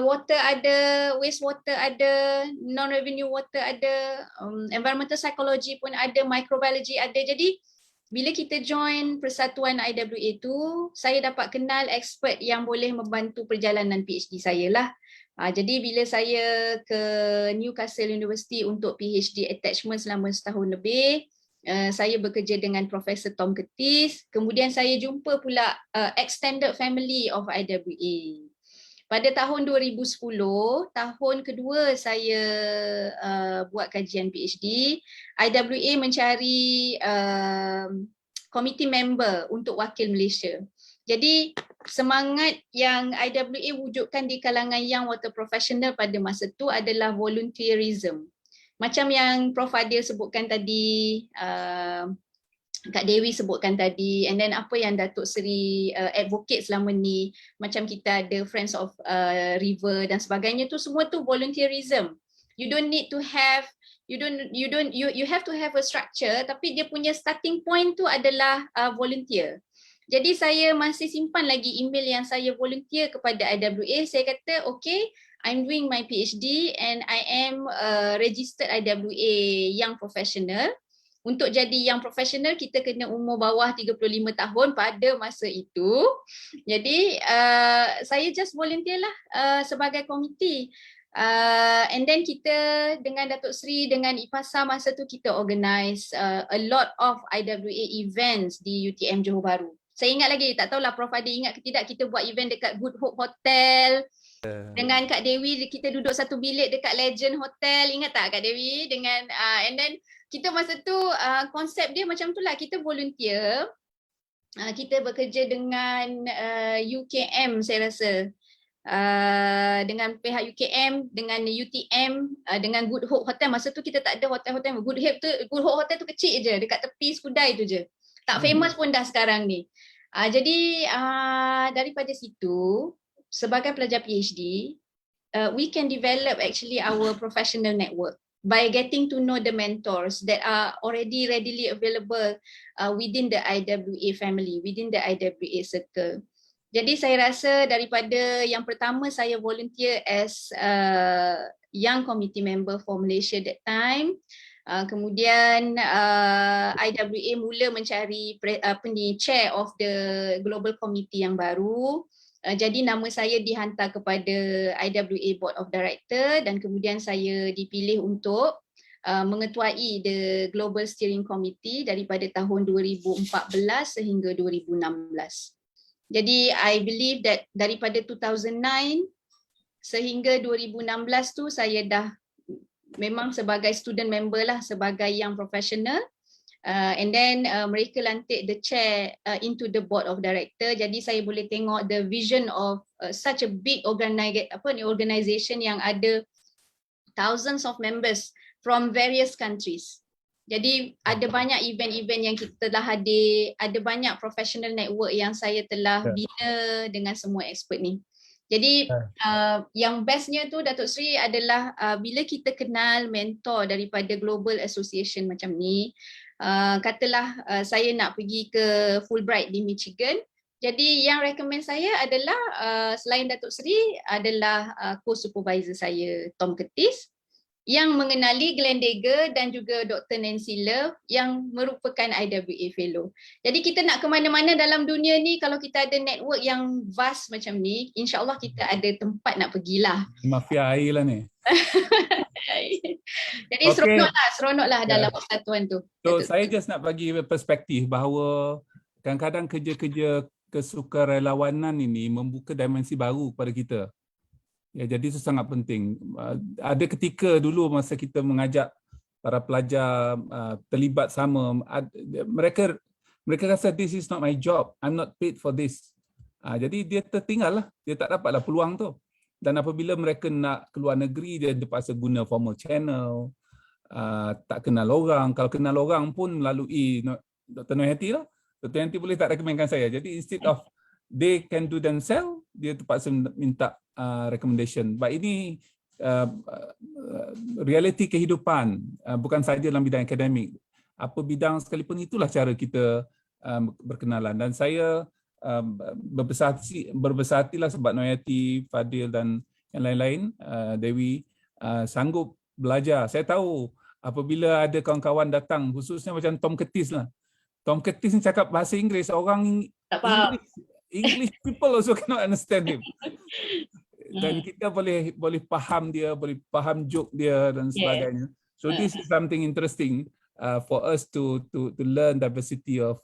Water ada, wastewater ada, non-revenue water ada, environmental psychology pun ada, microbiology ada. Jadi bila kita join persatuan IWA tu, saya dapat kenal expert yang boleh membantu perjalanan PhD saya lah. Jadi bila saya ke Newcastle University untuk PhD attachment selama setahun lebih, saya bekerja dengan Profesor Tom Curtis. Kemudian saya jumpa pula extended family of IWA. Pada tahun 2010, tahun kedua saya buat kajian PhD, IWA mencari committee member untuk wakil Malaysia. Jadi semangat yang IWA wujudkan di kalangan young water professional pada masa tu adalah volunteerism. Macam yang Prof Adil sebutkan tadi, Kak Dewi sebutkan tadi, and then apa yang Datuk Seri advocate selama ni, macam kita ada Friends of River dan sebagainya, tu semua tu volunteerism. You don't need to have, you have to have a structure, tapi dia punya starting point tu adalah volunteer. Jadi saya masih simpan lagi email yang saya volunteer kepada IWA. Saya kata, okay, I'm doing my PhD and I am registered IWA Young Professional. Untuk jadi Young Professional, kita kena umur bawah 35 tahun pada masa itu. Jadi saya just volunteer lah sebagai komiti. And then kita dengan Datuk Seri, dengan IPASA masa tu kita organize a lot of IWA events di UTM Johor Bahru. Saya ingat lagi, tak tahulah Prof Adil ingat ke tidak, kita buat event dekat Good Hope Hotel. Dengan Kak Dewi, kita duduk satu bilik dekat Legend Hotel. Ingat tak Kak Dewi? Dengan and then kita masa tu konsep dia macam tu lah, kita volunteer. Kita bekerja dengan UKM saya rasa. Dengan pihak UKM, dengan UTM, dengan Good Hope Hotel. Masa tu kita tak ada hotel-hotel. Good Hope Hotel tu kecil je, dekat tepi Skudai tu je. Tak famous pun dah sekarang ni. Jadi daripada situ, sebagai pelajar PhD, we can develop actually our professional network by getting to know the mentors that are already readily available within the IWA family, within the IWA circle. Jadi saya rasa daripada yang pertama saya volunteer as young committee member for Malaysia that time. Kemudian IWA mula mencari chair of the global committee yang baru. Jadi nama saya dihantar kepada IWA Board of Director dan kemudian saya dipilih untuk mengetuai the Global Steering Committee daripada tahun 2014 sehingga 2016. Jadi I believe that daripada 2009 sehingga 2016 tu saya dah memang sebagai student member lah, sebagai young professional. And then mereka lantik the chair into the board of director. Jadi saya boleh tengok the vision of such a big organisation yang ada thousands of members from various countries. Jadi ada banyak event-event yang kita telah hadir, ada banyak professional network yang saya telah bina dengan semua expert ni. Jadi yang bestnya tu Datuk Seri adalah bila kita kenal mentor daripada Global Association macam ni, katalah saya nak pergi ke Fulbright di Michigan, jadi yang recommend saya adalah selain Datuk Seri adalah co-supervisor saya Tom Curtis yang mengenali Glenn Dagger dan juga Dr. Nancy Love yang merupakan IWA Fellow. Jadi kita nak ke mana-mana dalam dunia ni, kalau kita ada network yang vast macam ni, insyaAllah kita ada tempat nak pergilah. Mafia air lah ni. Jadi Okay. seronoklah dalam persatuan tu. So Datuk saya Seri. just nak bagi perspektif bahawa kadang-kadang kerja-kerja kesukarelawanan ini membuka dimensi baru kepada kita. Ya, jadi itu sangat penting. Ada ketika dulu masa kita mengajak para pelajar terlibat sama, mereka rasa this is not my job, I'm not paid for this. Jadi dia tertinggal lah, dia tak dapatlah peluang tu. Dan apabila mereka nak keluar negeri, dia terpaksa guna formal channel, tak kenal orang. Kalau kenal orang pun melalui Dr. Noyati lah. Dr. Noyati boleh tak recommendkan saya. Jadi instead of they can do themselves, dia terpaksa minta recommendation. But ini realiti kehidupan, bukan sahaja dalam bidang akademik. Apa bidang sekalipun, itulah cara kita berkenalan. Dan saya berbesar hatilah sebab Noyati, Fadil dan yang lain-lain, Dewi, sanggup belajar. Saya tahu apabila ada kawan-kawan datang, khususnya macam Tom Curtis lah. Tom Curtis ni cakap bahasa Inggeris, orang Tak faham. English people also cannot understand him. Dan kita boleh faham dia, boleh faham joke dia dan sebagainya. So this is something interesting for us to learn diversity of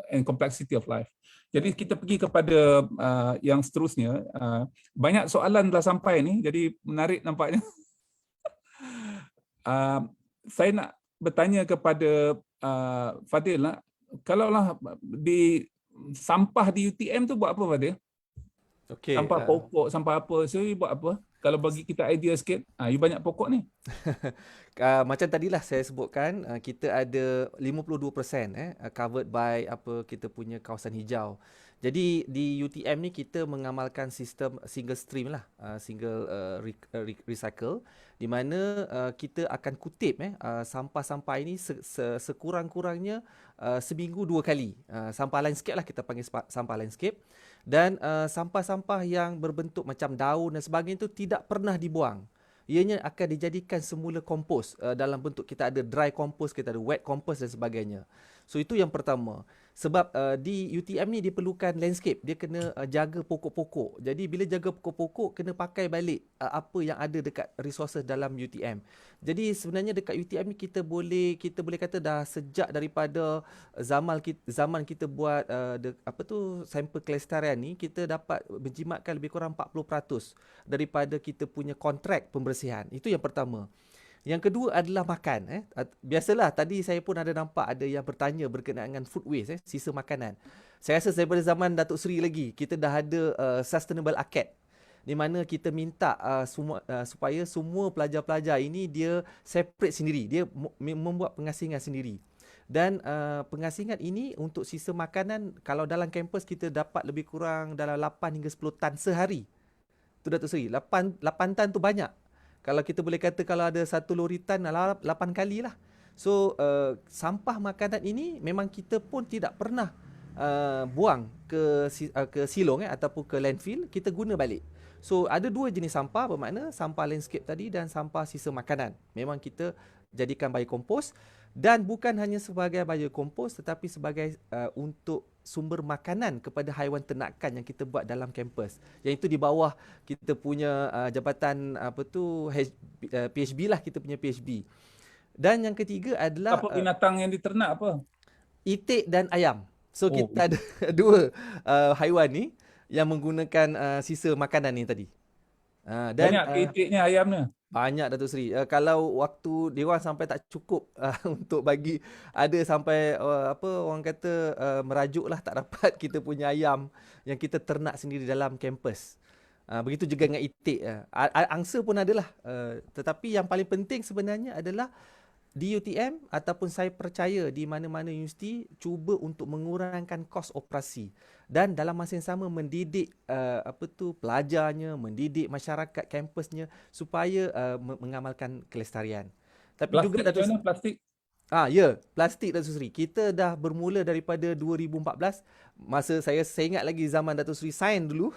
and complexity of life. Jadi kita pergi kepada yang seterusnya. Banyak soalan dah sampai ni, jadi menarik nampaknya. Saya nak bertanya kepada Fadil lah, kalaulah di sampah di UTM tu buat apa Fadil? Okay, Sampah pokok, sampah apa, so you buat apa? Kalau bagi kita idea sikit, you banyak pokok ni. macam tadilah saya sebutkan, kita ada 52% covered by kita punya kawasan hijau. Jadi di UTM ni kita mengamalkan sistem single stream lah, single recycle, di mana kita akan kutip sampah-sampah ini sekurang-kurangnya seminggu 2 kali. Sampah landscape lah, kita panggil sampah landscape. Dan sampah-sampah yang berbentuk macam daun dan sebagainya itu tidak pernah dibuang. Ianya akan dijadikan semula kompos, dalam bentuk kita ada dry kompos, kita ada wet kompos dan sebagainya. So itu yang pertama. Sebab di UTM ni diperlukan landscape, dia kena jaga pokok-pokok. Jadi bila jaga pokok-pokok, kena pakai balik apa yang ada dekat resources dalam UTM. Jadi sebenarnya dekat UTM ni kita boleh kata dah sejak daripada zaman kita buat sampel kelestarian ni, kita dapat menjimatkan lebih kurang 40% daripada kita punya kontrak pembersihan. Itu yang pertama. Yang kedua adalah makan. Biasalah tadi saya pun ada nampak ada yang bertanya berkenaan dengan food waste, sisa makanan. Saya rasa daripada zaman Datuk Seri lagi, kita dah ada Sustainable Acad, di mana kita minta supaya semua pelajar-pelajar ini dia separate sendiri, dia membuat pengasingan sendiri. Dan pengasingan ini untuk sisa makanan, kalau dalam kampus kita dapat lebih kurang dalam 8 hingga 10 tan sehari. Tu Datuk Seri, 8 tan tu banyak. Kalau kita boleh kata kalau ada satu lori tan 8 kali lah. So sampah makanan ini memang kita pun tidak pernah buang ke silong ataupun ke landfill, kita guna balik. So ada 2 jenis sampah, bermakna sampah landscape tadi dan sampah sisa makanan. Memang kita jadikan biokompos, dan bukan hanya sebagai biokompos tetapi sebagai untuk sumber makanan kepada haiwan ternakan yang kita buat dalam kampus. Yang itu di bawah kita punya jabatan PHB lah, kita punya PHB. Dan yang ketiga adalah Apa binatang yang diternak apa? itik dan ayam. So kita ada 2 haiwan ni yang menggunakan sisa makanan ni tadi. Dan banyak itiknya, ayamnya. banyak Datuk Seri. Kalau waktu Dewan sampai tak cukup untuk bagi, ada sampai orang kata merajuk lah, tak dapat kita punya ayam yang kita ternak sendiri dalam kampus. Begitu juga dengan itik. Angsa pun adalah. Tetapi yang paling penting sebenarnya adalah di UTM ataupun saya percaya di mana-mana universiti cuba untuk mengurangkan kos operasi dan dalam masa yang sama mendidik pelajarnya, mendidik masyarakat kampusnya supaya mengamalkan kelestarian. Tapi juga Plastik macam Datuk mana plastik? Ya, plastik Datuk Seri. Kita dah bermula daripada 2014. Masa saya ingat lagi zaman Datuk Seri sign dulu.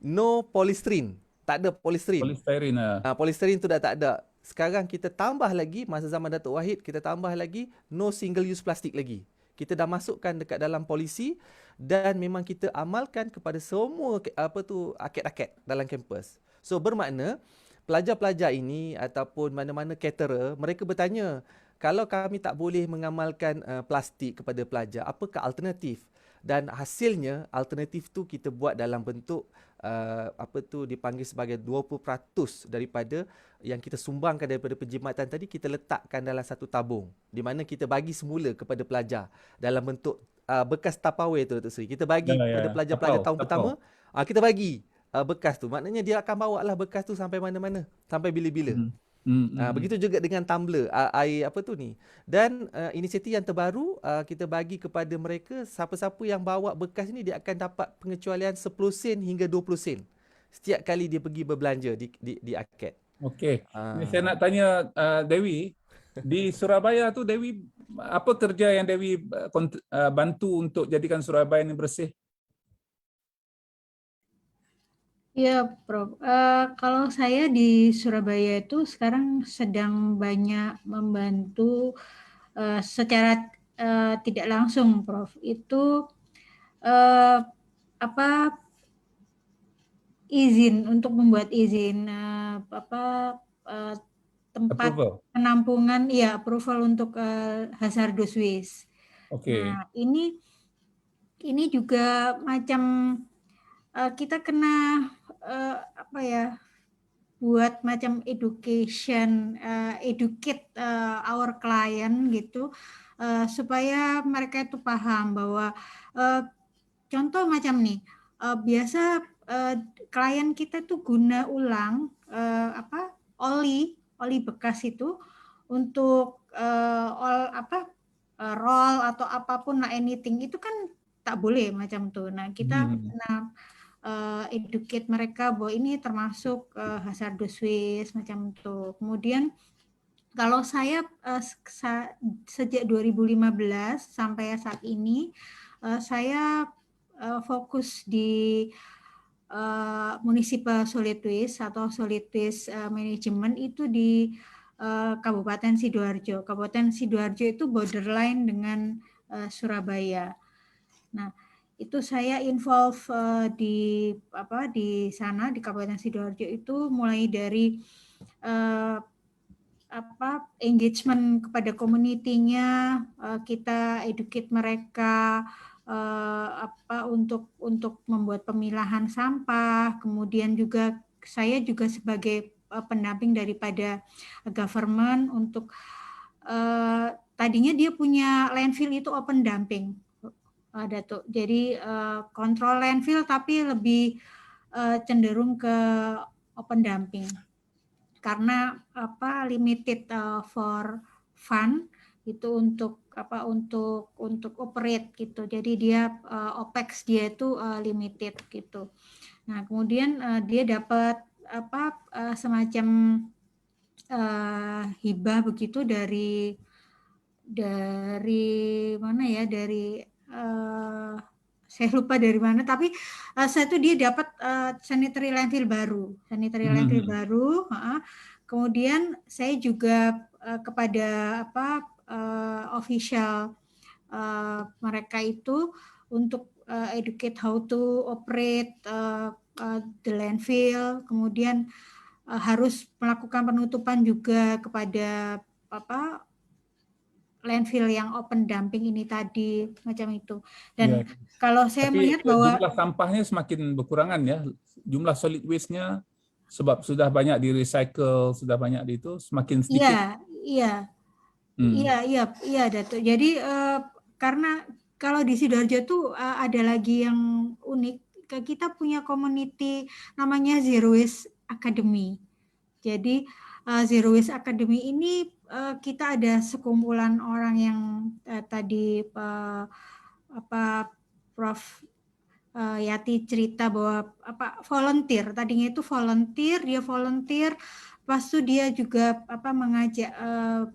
No polystyrene. Tak ada polystyrene. Polystyrene. Polystyrene tu dah tak ada. Sekarang kita tambah lagi, masa zaman Datuk Wahid, kita tambah lagi no single use plastik lagi. Kita dah masukkan dekat dalam polisi dan memang kita amalkan kepada semua akad-akad dalam kampus. So bermakna pelajar-pelajar ini ataupun mana-mana caterer, mereka bertanya, kalau kami tak boleh mengamalkan plastik kepada pelajar, apakah alternatif? Dan hasilnya alternatif tu kita buat dalam bentuk dipanggil sebagai 20% daripada yang kita sumbangkan daripada penjimatan tadi, kita letakkan dalam satu tabung di mana kita bagi semula kepada pelajar dalam bentuk bekas Tupperware tu Datuk Seri. Kita bagi kepada pelajar-pelajar tahun pertama, kita bagi bekas tu. Maknanya dia akan bawa lah bekas tu sampai mana-mana, sampai bila-bila. Begitu juga dengan tumbler air dan inisiatif yang terbaru kita bagi kepada mereka, siapa-siapa yang bawa bekas ni dia akan dapat pengecualian 10 sen hingga 20 sen setiap kali dia pergi berbelanja di akad. Okey. Ini saya nak tanya Dewi, di Surabaya tu Dewi, apa kerja yang Dewi bantu untuk jadikan Surabaya ini bersih? Ya, Prof. Kalau saya di Surabaya itu sekarang sedang banyak membantu secara tidak langsung, Prof. Itu izin untuk membuat izin tempat Approval. penampungan, ya approval untuk hazardous waste. Okey. Nah, ini juga macam kita kena buat macam educate our client gitu, supaya mereka itu paham bahwa contoh macam nih, biasa klien kita tuh guna ulang oli bekas itu untuk roll atau apapun lah, anything itu kan tak boleh macam tuh. Nah, kita kena educate mereka bahwa ini termasuk hazardous waste macam itu. Kemudian kalau saya sejak 2015 sampai saat ini saya fokus di municipal solid waste atau solid waste management itu di Kabupaten Sidoarjo. Kabupaten Sidoarjo itu borderline dengan Surabaya. Nah, itu saya involve di sana di Kabupaten Sidoarjo itu mulai dari engagement kepada komunitinya, kita educate mereka untuk membuat pemilahan sampah, kemudian juga saya juga sebagai pendamping daripada government untuk tadinya dia punya landfill itu open dumping, Datuk. Jadi kontrol landfill tapi lebih cenderung ke open dumping karena limited for fund itu untuk operate gitu. Jadi dia OPEX dia itu limited gitu. Nah, kemudian dia dapat semacam hibah begitu dari mana ya, dari saya lupa dari mana, tapi satu dia dapat sanitary landfill baru. Kemudian saya juga kepada official mereka itu untuk educate how to operate the landfill, kemudian harus melakukan penutupan juga kepada landfill yang open dumping ini tadi macam itu. Dan kalau saya melihat bahwa jumlah sampahnya semakin berkurangan ya, jumlah solid waste-nya sebab sudah banyak di recycle, sudah banyak di itu semakin sedikit. Iya, Datuk. Jadi karena kalau di Sidoarjo tuh ada lagi yang unik, kita punya community namanya Zero Waste Academy. Jadi Zero Waste Academy ini kita ada sekumpulan orang yang tadi Prof Yati cerita bahwa volunteer, tadinya itu dia volunteer, pas itu dia juga mengajak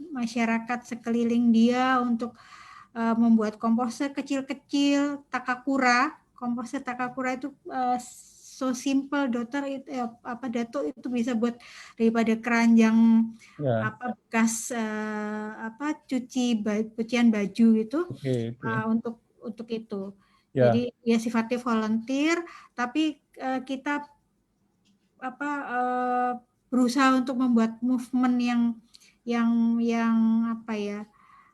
masyarakat sekeliling dia untuk membuat komposer kecil-kecil Takakura. Komposer Takakura itu so simple, Dato itu bisa buat daripada keranjang Ya. bekas cucian baju itu Oke. untuk itu. Ya. Jadi ya sifatnya volunteer, tapi kita berusaha untuk membuat movement yang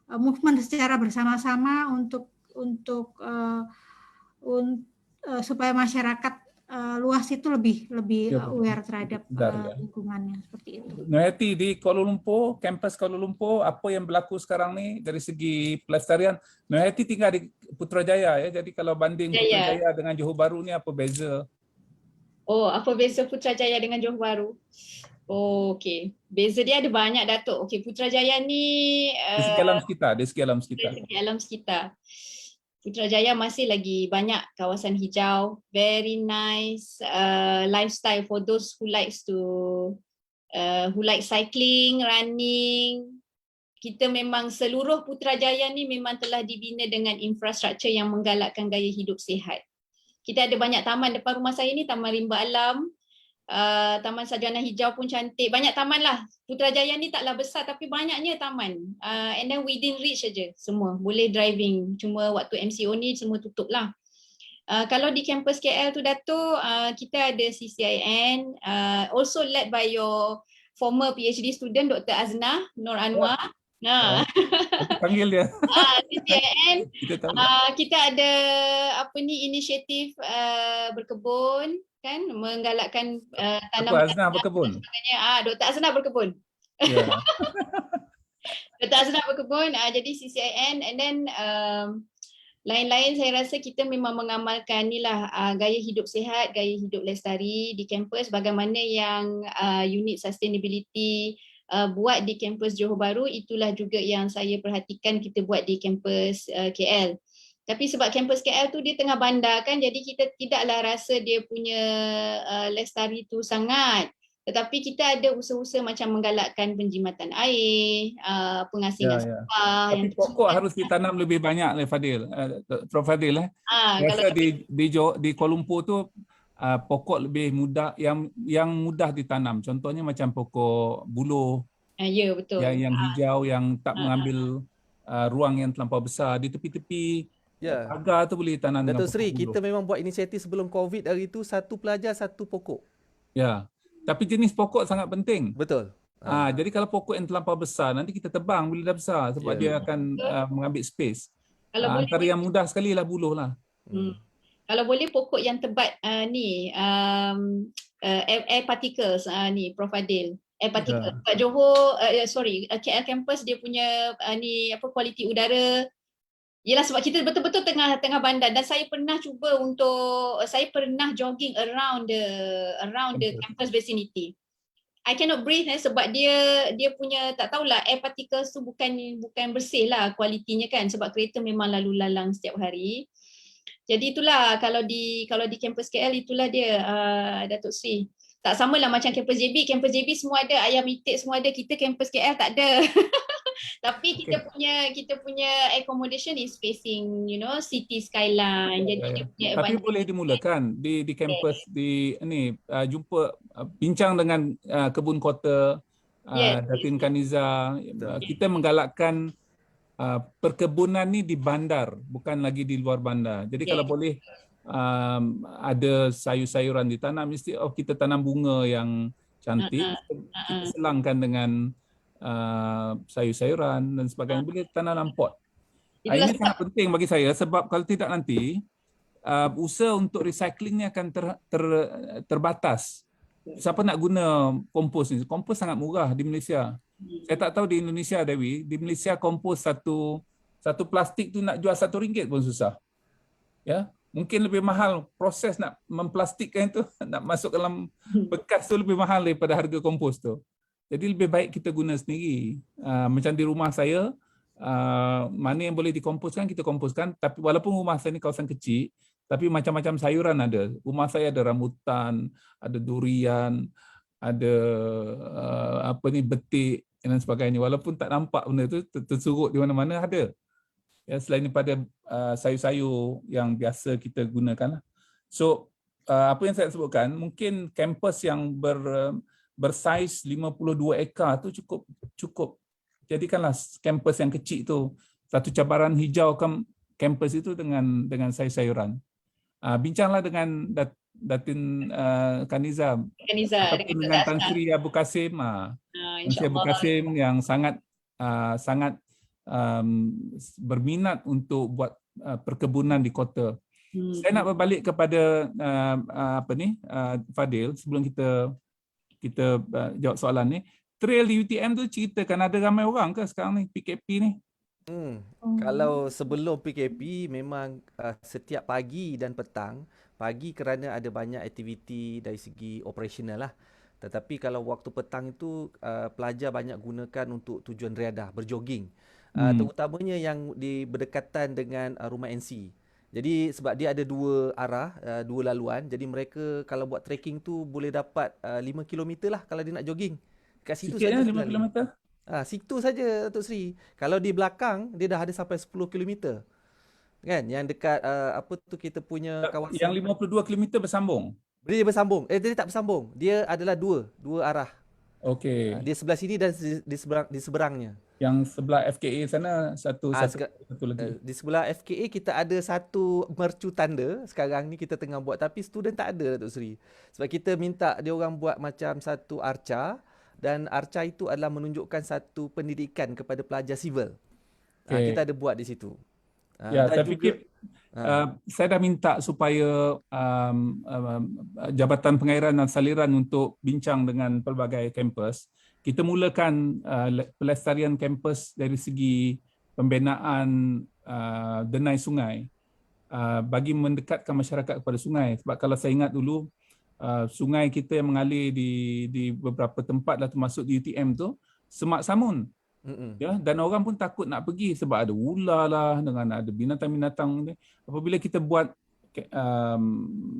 movement secara bersama-sama untuk supaya masyarakat luas itu lebih Ya, aware terhadap sadar, ya. lingkungannya seperti itu. Noheti, di Kuala Lumpur, kampus Kuala Lumpur, apa yang berlaku sekarang ni dari segi pelestarian? Noheti tinggal di Putrajaya, ya. Jadi kalau banding Jaya. Putrajaya dengan Johor Bahru ni apa beza? Oh, apa beza Putrajaya dengan Johor Bahru? Oh, okey. Beza dia ada banyak, Datuk. Okey, Putrajaya ni Di segi alam sekitar, di segi alam sekitar. dari segi alam sekitar. Putrajaya masih lagi banyak kawasan hijau, very nice lifestyle for those who like cycling, running. Kita memang seluruh Putrajaya ni memang telah dibina dengan infrastruktur yang menggalakkan gaya hidup sihat. Kita ada banyak taman depan rumah saya ni, Taman Rimba Alam, Taman Sarjana Hijau pun cantik. Banyak taman lah. Putrajaya ni taklah besar tapi banyaknya taman. And then within reach saja semua. Boleh driving. Cuma waktu MCO ni semua tutup lah. Kalau di kampus KL tu Dato', kita ada CCIN, also led by your former PhD student Dr. Azna Nur Anwar. Nah, Aku panggil dia. CCIN, Kita tahu. kita ada inisiatif berkebun, kan, menggalakkan Dr. tanaman Azna berkebun. sebagainya. Dr. Azna berkebun. Ya. Dr. Azna berkebun, jadi CCIN, and then lain-lain saya rasa kita memang mengamalkan inilah gaya hidup sihat, gaya hidup lestari di kampus, bagaimana yang unit sustainability buat di kampus Johor Bahru, itulah juga yang saya perhatikan kita buat di kampus KL. Tapi sebab kampus KL tu dia tengah bandar kan, jadi kita tidaklah rasa dia punya lestari tu sangat. Tetapi kita ada usaha-usaha macam menggalakkan penjimatan air, pengasingan sampah. Tapi pokok harus ditanam lebih banyak, Fadil. Prof Fadil. Biasa di Kuala Lumpur tu pokok lebih mudah, yang mudah ditanam. Contohnya macam pokok buluh. Ya, betul. Yang hijau, yang tak mengambil ruang yang terlampau besar. Di tepi-tepi pagar tu boleh tanam dengan Datuk pokok Sri, buluh. kita memang buat inisiatif sebelum COVID hari tu, satu pelajar satu pokok. Ya. Tapi jenis pokok sangat penting. Betul. Jadi kalau pokok yang terlampau besar, nanti kita tebang bila dah besar sebab dia akan mengambil space. Antara yang mudah sekali lah buluh lah. Kalau boleh pokok yang tebat air particles ni Prof Adil. Air particles. Kat Johor, KL campus dia punya kualiti udara. Yelah, sebab kita betul-betul tengah bandar, dan saya pernah jogging around the campus vicinity. I cannot breathe sebab dia punya, tak tahulah, air particles tu bukan bersih lah kualitinya kan, sebab kereta memang lalu lalang setiap hari. Jadi itulah kalau di kampus KL itulah dia, Datuk Sri. Tak samalah macam kampus JB. Kampus JB semua ada, ayam itik semua ada. Kita kampus KL tak ada. Tapi kita punya accommodation is facing, city skyline. Jadi dia punya tapi boleh dimulakan di kampus di jumpa bincang dengan kebun kota, Datin Kaniza. Kita menggalakkan perkebunan ni di bandar, bukan lagi di luar bandar. Jadi kalau boleh ada sayur-sayuran ditanam, instead of kita tanam bunga yang cantik, kita selangkan dengan sayur-sayuran dan sebagainya, boleh tanam dalam pot. Ini sangat penting bagi saya sebab kalau tidak nanti usaha untuk recycling ni akan terbatas. Siapa nak guna kompos ni? Kompos sangat murah di Malaysia. Saya tak tahu di Indonesia, Dewi. Di Malaysia kompos satu plastik tu nak jual RM1 pun susah. Ya, mungkin lebih mahal proses nak memplastikkan itu, nak masuk dalam bekas tu lebih mahal daripada harga kompos tu. Jadi lebih baik kita guna sendiri. Macam di rumah saya, mana yang boleh dikomposkan, kita komposkan. Tapi walaupun rumah saya ni kawasan kecil, tapi macam-macam sayuran ada. Rumah saya ada rambutan, ada durian, ada betik dan sebagainya. Walaupun tak nampak benda tu, tersurut di mana-mana ada. Ya, selain daripada sayur-sayur yang biasa kita gunakan. So, apa yang saya sebutkan, mungkin kampus yang bersaiz 52 ekar tu cukup. Jadikanlah kampus yang kecil tu satu cabaran hijau kampus itu dengan sayur-sayuran. Bincanglah dengan Datin Kaniza Kaniza ataupun dengan dengan Dr. Tan Asnaf. Sri Abu Kasim, Tan Sri Abu InsyaAllah. Kasim yang sangat berminat untuk buat perkebunan di kota. Saya nak berbalik kepada Fadil sebelum kita jawab soalan ni. Trail di UTM tu ceritakan ada ramai orang ke sekarang ni PKP ni? Kalau sebelum PKP memang setiap pagi dan petang, pagi kerana ada banyak aktiviti dari segi operasional lah. Tetapi kalau waktu petang itu pelajar banyak gunakan untuk tujuan riadah, berjoging. Terutamanya yang berdekatan dengan rumah NC. Jadi sebab dia ada dua arah, dua laluan. Jadi mereka kalau buat trekking tu boleh dapat 5 km lah kalau dia nak jogging. Kat situ Sikitnya saja 5 km? situ saja Datuk Sri. Kalau di belakang dia dah ada sampai 10 km. Kan? Yang dekat kita punya kawasan. Yang 52 km bersambung? Dia bersambung. Dia tak bersambung. Dia adalah dua arah. Okey. Dia sebelah sini dan di seberangnya. Yang sebelah FKA sana satu lagi. Di sebelah FKA kita ada satu mercu tanda sekarang ni kita tengah buat, tapi student tak ada Datuk Sri. Sebab kita minta dia orang buat macam satu arca, dan arca itu adalah menunjukkan satu pendidikan kepada pelajar sivil. Kita ada buat di situ. Saya fikir saya dah minta supaya Jabatan Pengairan dan Saliran untuk bincang dengan pelbagai kampus. Kita mulakan pelestarian kampus dari segi pembinaan denai sungai bagi mendekatkan masyarakat kepada sungai. Sebab kalau saya ingat dulu, sungai kita yang mengalir di beberapa tempat lah termasuk di UTM tu semak samun. Ya, dan orang pun takut nak pergi sebab ada ular lah dengan ada binatang-binatang. Apabila kita buat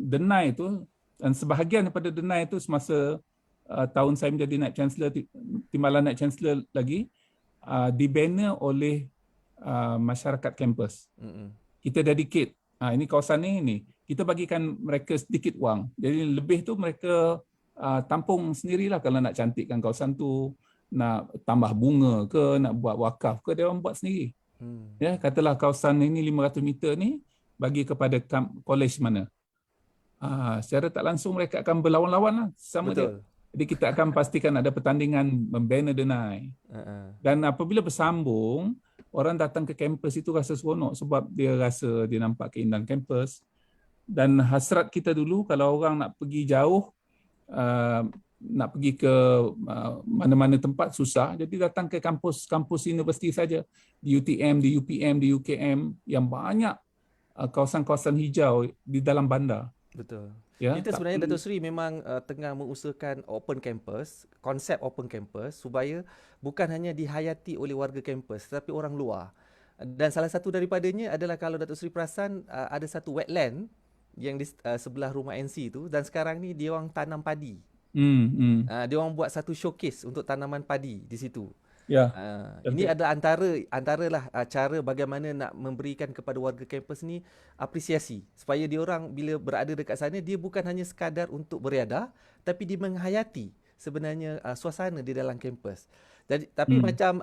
denai tu, dan sebahagian daripada denai tu semasa tahun saya menjadi Naib Chancellor, Timbalan Naib Chancellor lagi, dibina oleh masyarakat kampus. Kita dedicate, ini kawasan ni, kita bagikan mereka sedikit wang. Jadi lebih tu mereka tampung sendirilah kalau nak cantikkan kawasan tu, nak tambah bunga ke, nak buat wakaf ke, dia orang buat sendiri. Ya, katalah kawasan ini 500 meter ni bagi kepada college mana. Secara tak langsung mereka akan berlawan-lawan lah sama dia. Jadi kita akan pastikan ada pertandingan membina denai. Dan apabila bersambung, orang datang ke kampus itu rasa seronok sebab dia rasa dia nampak keindahan kampus. Dan hasrat kita dulu kalau orang nak pergi jauh, nak pergi ke mana-mana tempat susah, jadi datang ke kampus universiti saja, di UTM, di UPM, di UKM yang banyak kawasan-kawasan hijau di dalam bandar. Betul. Ya, kita sebenarnya Datuk Sri memang tengah mengusahakan open campus, konsep open campus supaya bukan hanya dihayati oleh warga kampus tetapi orang luar. Dan salah satu daripadanya adalah kalau Datuk Sri perasan ada satu wetland yang di sebelah rumah NC tu, dan sekarang ni dia orang tanam padi. Dia orang buat satu showcase untuk tanaman padi di situ. Ya. Ini ada antaralah cara bagaimana nak memberikan kepada warga kampus ni apresiasi supaya dia orang bila berada dekat sana dia bukan hanya sekadar untuk beriadah tapi dia menghayati sebenarnya suasana di dalam kampus. Jadi tapi macam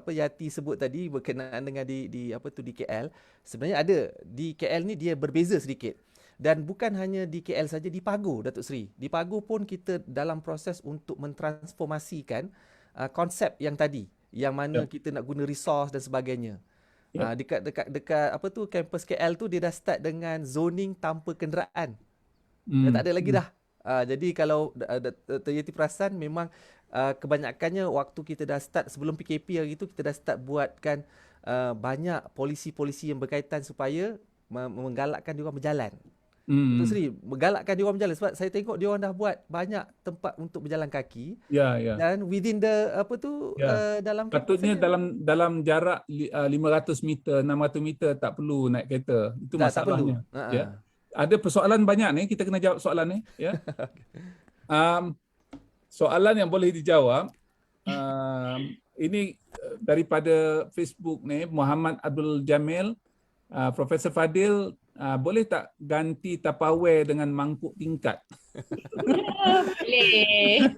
Yati sebut tadi berkenaan dengan di KL, sebenarnya ada di KL ni dia berbeza sedikit. Dan bukan hanya di KL saja, di Pagu Datuk Sri. Di Pagu pun kita dalam proses untuk mentransformasikan konsep yang tadi, yang mana kita nak guna resource dan sebagainya. Dekat kampus KL tu dia dah start dengan zoning tanpa kenderaan. Dah tak ada lagi dah. Jadi kalau Yati perasan memang kebanyakannya waktu kita dah start sebelum PKP hari tu kita dah start buatkan banyak polisi-polisi yang berkaitan supaya menggalakkan dia orang berjalan. Datuk Hmm. Seri, galakkan dia orang berjalan sebab saya tengok dia orang dah buat banyak tempat untuk berjalan kaki Ya, ya. dan within the apa tu Ya. dalam kampus Patutnya saja. dalam jarak 500 meter, 600 meter tak perlu naik kereta. Itu Tak perlu. masalahnya. Ya. Ada persoalan banyak ni, kita kena jawab soalan ni. Ya. Um, soalan yang boleh dijawab, ini daripada Facebook ni, Muhammad Abdul Jamil. Profesor Fadil, boleh tak ganti Tupperware dengan mangkuk tingkat? Boleh.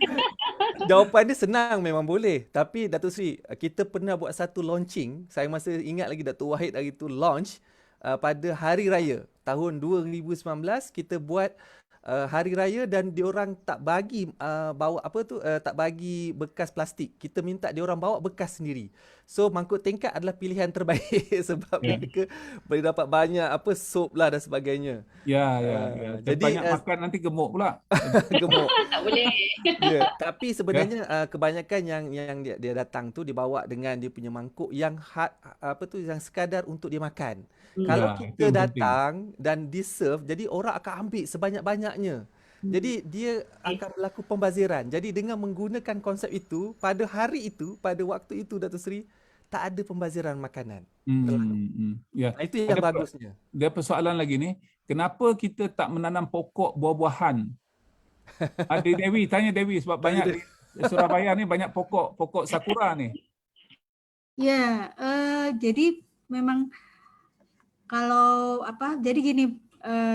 Jawapan dia senang, memang boleh. Tapi Datuk Seri, kita pernah buat satu launching. Saya masih ingat lagi Datuk Wahid hari tu launch pada Hari Raya tahun 2019. Kita buat Hari Raya dan diorang tak bagi bawa tak bagi bekas plastik. Kita minta diorang bawa bekas sendiri. So mangkuk tingkat adalah pilihan terbaik sebab Ya. mereka boleh dapat banyak sup lah dan sebagainya. Ya. Jadi Banyak makan nanti gemuk pula. gemuk. Tak boleh. Ya, tapi sebenarnya kebanyakan yang dia datang tu dibawa dengan dia punya mangkuk yang yang sekadar untuk dia makan. Kalau Ya, itu kita yang penting. datang dan di-serve, jadi orang akan ambil sebanyak-banyaknya. Jadi dia akan berlaku pembaziran. Jadi dengan menggunakan konsep itu, pada hari itu, pada waktu itu Datuk Seri, tak ada pembaziran makanan. Ya. Nah, itu yang bagusnya. Dia persoalan lagi ni, kenapa kita tak menanam pokok buah-buahan? Ada Dewi, tanya Dewi sebab banyak di Surabaya ni banyak pokok sakura ni. Ya, jadi memang kalau jadi gini,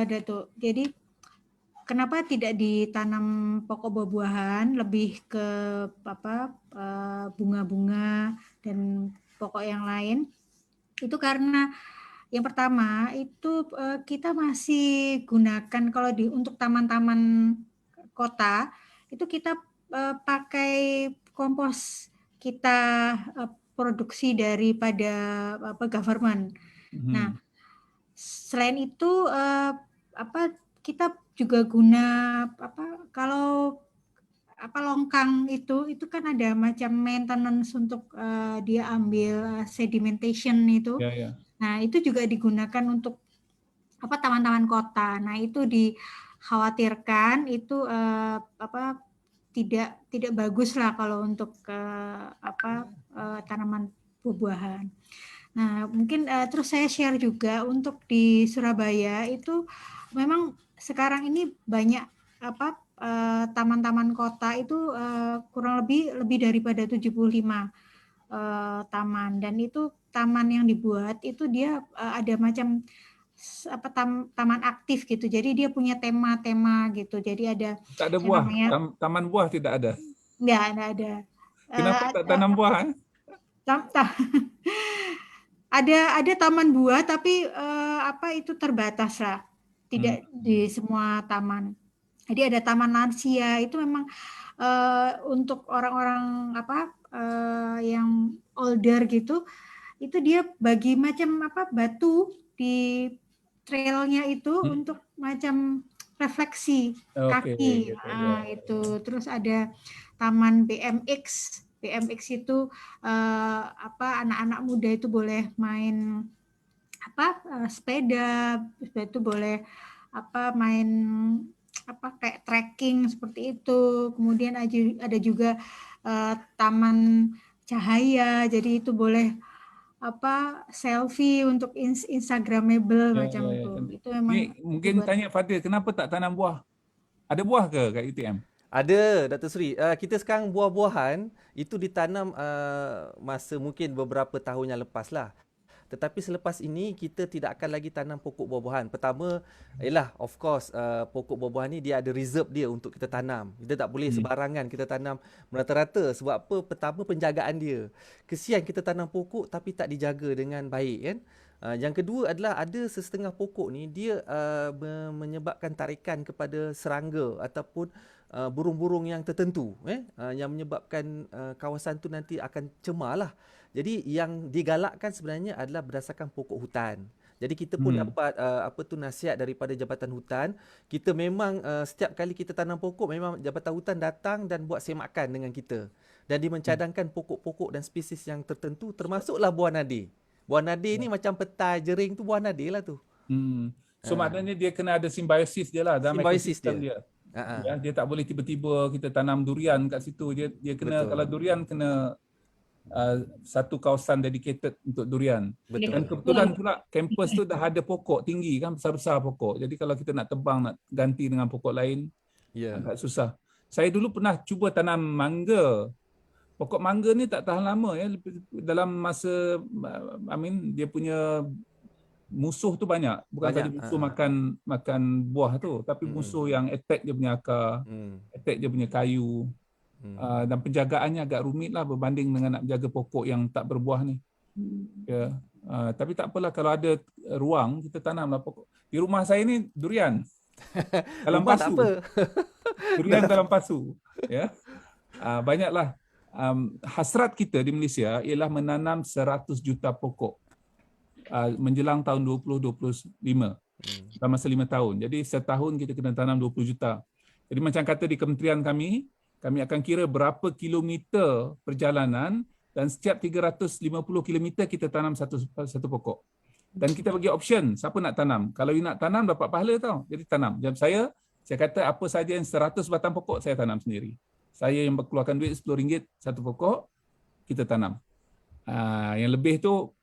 Datuk. Jadi kenapa tidak ditanam pokok buah-buahan, lebih ke bunga-bunga dan pokok yang lain? Itu karena yang pertama itu kita masih gunakan kalau untuk taman-taman kota itu kita pakai kompos kita produksi daripada government. Nah, selain itu kita juga guna kalau longkang itu kan ada macam maintenance untuk dia ambil sedimentation itu. Ya. Nah, itu juga digunakan untuk taman-taman kota. Nah, itu dikhawatirkan itu tidak bagus lah kalau untuk tanaman buah-buahan. Nah, mungkin terus saya share juga untuk di Surabaya itu memang sekarang ini banyak taman-taman kota itu kurang lebih daripada 75 taman, dan itu taman yang dibuat itu dia ada macam taman aktif gitu. Jadi dia punya tema-tema gitu. Jadi ada Tak ada yang buah, namanya taman buah tidak ada. enggak ada. Kenapa tak tanam buah? Ada taman buah tapi itu terbatas lah. Tidak di semua taman. Jadi ada taman lansia, itu memang untuk orang-orang yang older gitu, itu dia bagi macam batu di trailnya itu untuk macam refleksi kaki. Itu terus ada taman BMX itu anak-anak muda itu boleh main sepeda itu boleh main kayak trekking seperti itu. Kemudian ada juga taman cahaya, jadi itu boleh selfie untuk instagramable macam itu. Itu memang mungkin tanya Fadil, kenapa tak tanam buah? Ada buah ke kat UTM? Ada, Datuk Seri. Kita sekarang buah-buahan itu ditanam masa mungkin beberapa tahun yang lepas lah. Tetapi selepas ini kita tidak akan lagi tanam pokok buah-buahan. Pertama, ialah of course pokok buah-buahan ni dia ada reserve dia untuk kita tanam. Kita tak boleh sebarangan kita tanam merata-rata. Sebab apa? Pertama, penjagaan dia. Kesian kita tanam pokok tapi tak dijaga dengan baik kan. Yang kedua adalah ada setengah pokok ni dia menyebabkan tarikan kepada serangga ataupun burung-burung yang tertentu yang menyebabkan kawasan tu nanti akan cemar lah. Jadi yang digalakkan sebenarnya adalah berdasarkan pokok hutan. Jadi kita pun dapat nasihat daripada Jabatan Hutan. Kita memang setiap kali kita tanam pokok memang Jabatan Hutan datang dan buat semakan dengan kita. Dan dia mencadangkan pokok-pokok dan spesies yang tertentu termasuklah buah nadir. Buah nadir ni macam petai, jering tu buah nadir lah tu. So maknanya dia kena ada simbiosis dia lah dalam Simbiosis ekosistem dia. dia. Ya, dia tak boleh tiba-tiba kita tanam durian kat situ. Dia kena, Betul. kalau durian kena satu kawasan dedicated untuk durian. Betul. Dan kebetulan pula kampus tu dah ada pokok tinggi kan, besar-besar pokok. Jadi kalau kita nak tebang, nak ganti dengan pokok lain, Ya. agak susah. Saya dulu pernah cuba tanam mangga. Pokok mangga ni tak tahan lama ya. Dalam masa, dia punya musuh tu banyak. Bukan Banyak, saja musuh makan buah tu, tapi musuh yang attack dia punya akar, attack dia punya kayu. Dan penjagaannya agak rumit lah berbanding dengan nak jaga pokok yang tak berbuah ni. Ya. Tapi tak apalah, kalau ada ruang kita tanamlah pokok. Di rumah saya ni durian dalam Rumah tak pasu. apa. Durian dalam pasu. Ya. Banyaklah. Hasrat kita di Malaysia ialah menanam 100 juta pokok menjelang tahun 2025. Dalam masa 5 tahun. Jadi setahun kita kena tanam 20 juta. Jadi macam kata di kementerian kami akan kira berapa kilometer perjalanan dan setiap 350 kilometer kita tanam satu pokok. Dan kita bagi option siapa nak tanam. Kalau you nak tanam dapat pahala tau. Jadi tanam. Jam saya kata apa saja yang 100 batang pokok saya tanam sendiri. Saya yang berkeluarkan duit RM10 satu pokok, kita tanam. Yang lebih tu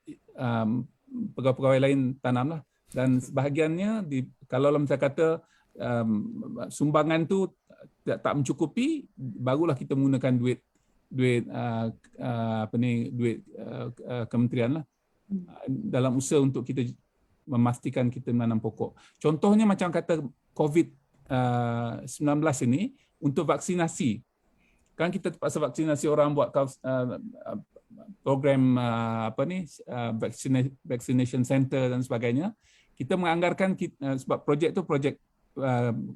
pegawai-pegawai lain tanamlah. Dan sebahagiannya kalau saya kata sumbangan tu tak mencukupi, barulah kita menggunakan duit kementerian lah dalam usaha untuk kita memastikan kita menanam pokok. Contohnya macam kata COVID-19 ini untuk vaksinasi. Kan kita terpaksa vaksinasi orang buat program vaccination center dan sebagainya. Kita menganggarkan sebab projek tu projek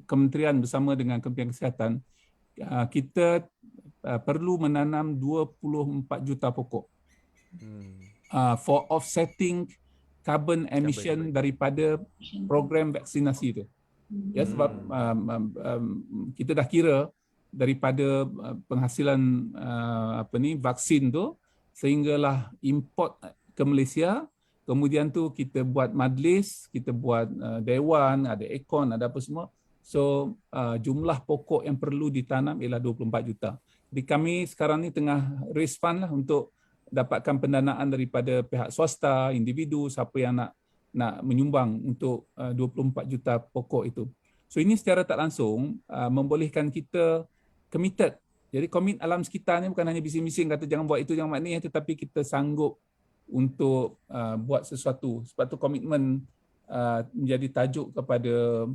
kementerian bersama dengan Kementerian Kesihatan, kita perlu menanam 24 juta pokok for offsetting carbon emission daripada program vaksinasi tu. Ya, sebab kita dah kira daripada penghasilan vaksin tu, sehinggalah import ke Malaysia. Kemudian tu kita buat majlis, kita buat dewan, ada ekon, ada apa semua. So jumlah pokok yang perlu ditanam ialah 24 juta. Jadi kami sekarang ni tengah raise fund lah untuk dapatkan pendanaan daripada pihak swasta, individu, siapa yang nak menyumbang untuk 24 juta pokok itu. So ini secara tak langsung membolehkan kita committed. Jadi komit alam sekitar ni bukan hanya bising-bising kata jangan buat itu, jangan buat ni, tetapi kita sanggup untuk buat sesuatu. Sebab tu komitmen menjadi tajuk kepada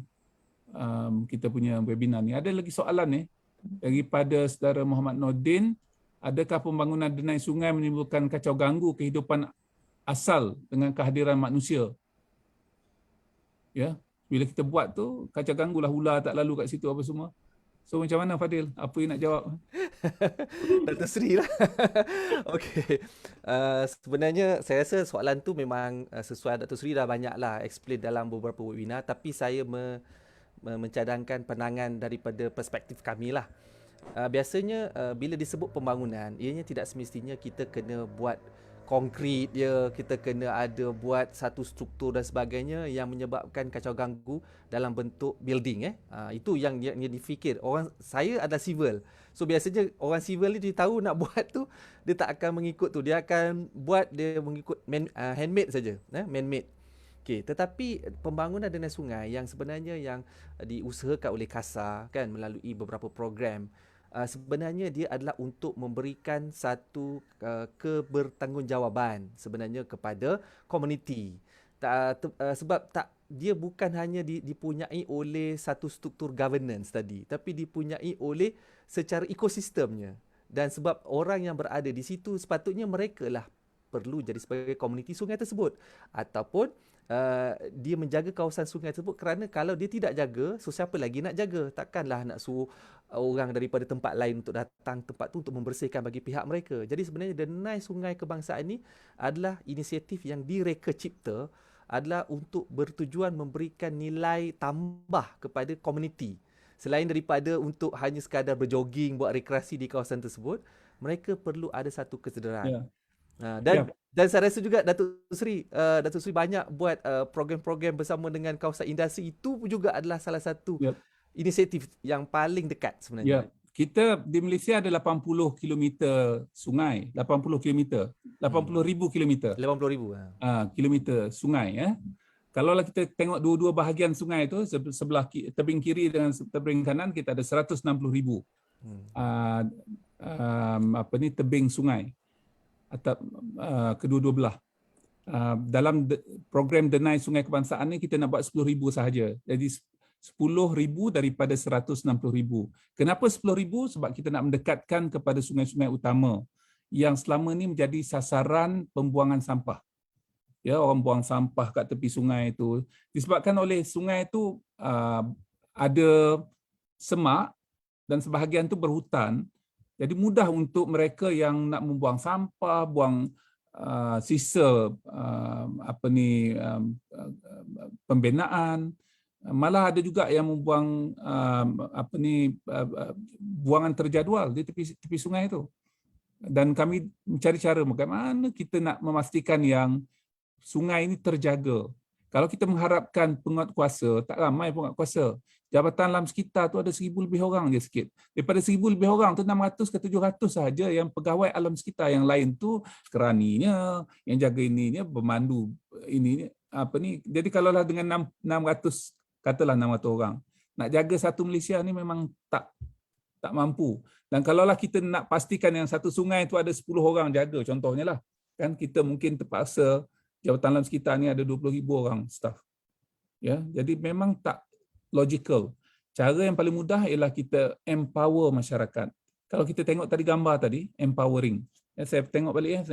kita punya webinar ni. Ada lagi soalan ni daripada saudara Muhammad Nordin. Adakah pembangunan denai sungai menimbulkan kacau ganggu kehidupan asal dengan kehadiran manusia? Ya, bila kita buat tu kacau ganggulah, ular tak lalu kat situ apa semua. So macam mana Fadil? Apa yang nak jawab? Dato' Sri lah. Okey. Sebenarnya saya rasa soalan tu memang sesuai. Dato' Sri dah banyak lah explain dalam beberapa webinar, tapi saya mencadangkan pandangan daripada perspektif kami lah. Biasanya bila disebut pembangunan, ianya tidak semestinya kita kena buat konkrit dia, kita kena ada buat satu struktur dan sebagainya yang menyebabkan kacau ganggu dalam bentuk building. Itu yang difikir. Saya adalah civil. So biasanya orang civil ni dia tahu nak buat tu, dia tak akan mengikut tu. Dia akan buat, dia mengikut handmade saja, man-made. Okay, tetapi pembangunan denai sungai yang sebenarnya yang diusahakan oleh KASA kan melalui beberapa program, sebenarnya dia adalah untuk memberikan satu kebertanggungjawaban sebenarnya kepada komuniti. Sebab dia bukan hanya dipunyai oleh satu struktur governance tadi, tapi dipunyai oleh secara ekosistemnya. Dan sebab orang yang berada di situ sepatutnya mereka lah perlu jadi sebagai komuniti sungai tersebut, ataupun dia menjaga kawasan sungai tersebut, kerana kalau dia tidak jaga, so siapa lagi nak jaga? Takkanlah nak suruh orang daripada tempat lain untuk datang tempat tu untuk membersihkan bagi pihak mereka. Jadi sebenarnya denai sungai kebangsaan ini adalah inisiatif yang direka cipta, adalah untuk bertujuan memberikan nilai tambah kepada komuniti. Selain daripada untuk hanya sekadar berjoging, buat rekreasi di kawasan tersebut, mereka perlu ada satu kesedaran. Dan saya rasa juga Datuk Sri banyak buat program-program bersama dengan kawasan industri, itu pun juga adalah salah satu Yep. inisiatif yang paling dekat Ya, sebenarnya. kita di Malaysia ada 80 kilometer sungai, 80 kilometer, 80,000 kilometer. 80,000. Kilometer sungai ya. Kalaulah kita tengok dua-dua bahagian sungai itu, sebelah tebing kiri dan tebing kanan, kita ada 160,000 tebing sungai atau kedua-dua belah. Dalam program Denai Sungai Kebangsaan ni kita nak buat 10,000 sahaja. Jadi 10,000 daripada 160,000. Kenapa 10,000? Sebab kita nak mendekatkan kepada sungai-sungai utama yang selama ni menjadi sasaran pembuangan sampah. Ya, orang buang sampah kat tepi sungai itu disebabkan oleh sungai itu ada semak dan sebahagian itu berhutan. Jadi mudah untuk mereka yang nak membuang sampah, buang sisa pembinaan. Malah ada juga yang membuang buangan terjadual di tepi sungai itu. Dan kami mencari cara bagaimana kita nak memastikan yang sungai ini terjaga. Kalau kita mengharapkan penguatkuasa, tak ramai penguatkuasa. Jabatan alam sekitar tu ada 1,000 lebih orang je sikit. Daripada 1,000 lebih orang tu 600 ke 700 sahaja yang pegawai alam sekitar. Yang lain tu keraninya, yang jaga ininya, pemandu ini Jadi kalaulah dengan 600, katalah 600 orang, nak jaga satu Malaysia ni memang tak mampu. Dan kalaulah kita nak pastikan yang satu sungai tu ada 10 orang jaga, contohnya lah, kan kita mungkin terpaksa jabatan alam sekitar ni ada 20,000 orang staff. Ya, jadi memang tak logical. Cara yang paling mudah ialah kita empower masyarakat. Kalau kita tengok tadi gambar tadi, empowering. Ya, saya tengok balik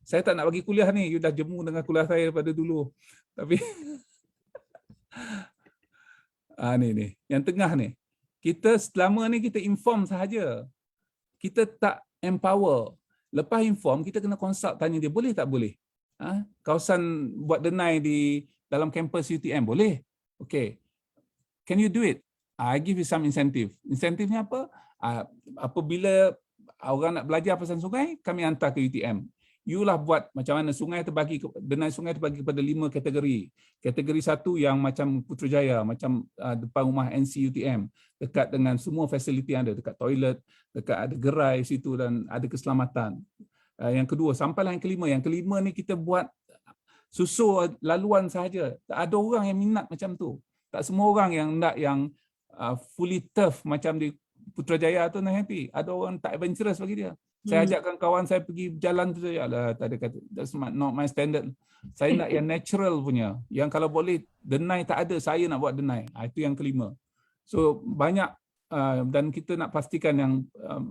saya tak nak bagi kuliah ni, you dah jemu dengan kuliah saya daripada dulu. Tapi ni yang tengah ni. Kita selama ni kita inform sahaja. Kita tak empower. Lepas inform, kita kena consult, tanya dia boleh tak boleh. Kawasan buat denai di dalam kampus UTM boleh. Okay. Can you do it? I give you some incentive. Insentifnya apa? Apabila orang nak belajar pasal sungai, kami hantar ke UTM. You lah buat macam mana sungai tu bagi, denai sungai tu bagi kepada 5 kategori. Kategori 1 yang macam Putrajaya, macam depan rumah NC UTM, dekat dengan semua fasiliti yang ada, dekat toilet, dekat ada gerai situ dan ada keselamatan. Yang kedua, sampailah yang kelima. Yang kelima ni kita buat susul laluan sahaja. Tak ada orang yang minat macam tu. Tak semua orang yang nak yang fully turf macam di Putrajaya tu nak happy. Ada orang tak adventurous bagi dia. Saya ajakkan kawan saya pergi jalan tu saja. Alah, tak ada kata, that's not my standard. Saya nak yang natural punya. Yang kalau boleh, denai tak ada, saya nak buat denai. Itu yang kelima. So banyak dan kita nak pastikan yang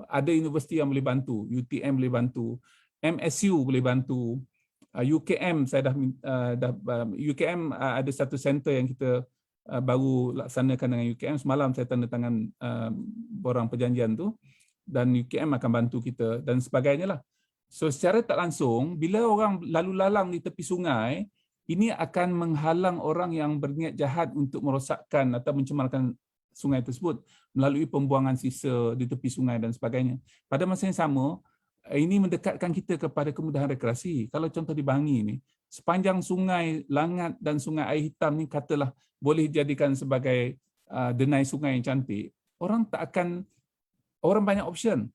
ada universiti yang boleh bantu. UTM boleh bantu. MSU boleh bantu. UKM saya dah UKM ada satu center yang kita baru laksanakan dengan UKM. Semalam saya tanda tangan borang perjanjian tu dan UKM akan bantu kita dan sebagainya lah. So secara tak langsung, bila orang lalu lalang di tepi sungai, ini akan menghalang orang yang berniat jahat untuk merosakkan atau mencemarkan sungai tersebut melalui pembuangan sisa di tepi sungai dan sebagainya. Pada masa yang sama, ini mendekatkan kita kepada kemudahan rekreasi. Kalau contoh di Bangi ni, sepanjang sungai Langat dan sungai Air Hitam ni katalah boleh dijadikan sebagai denai sungai yang cantik, orang banyak option.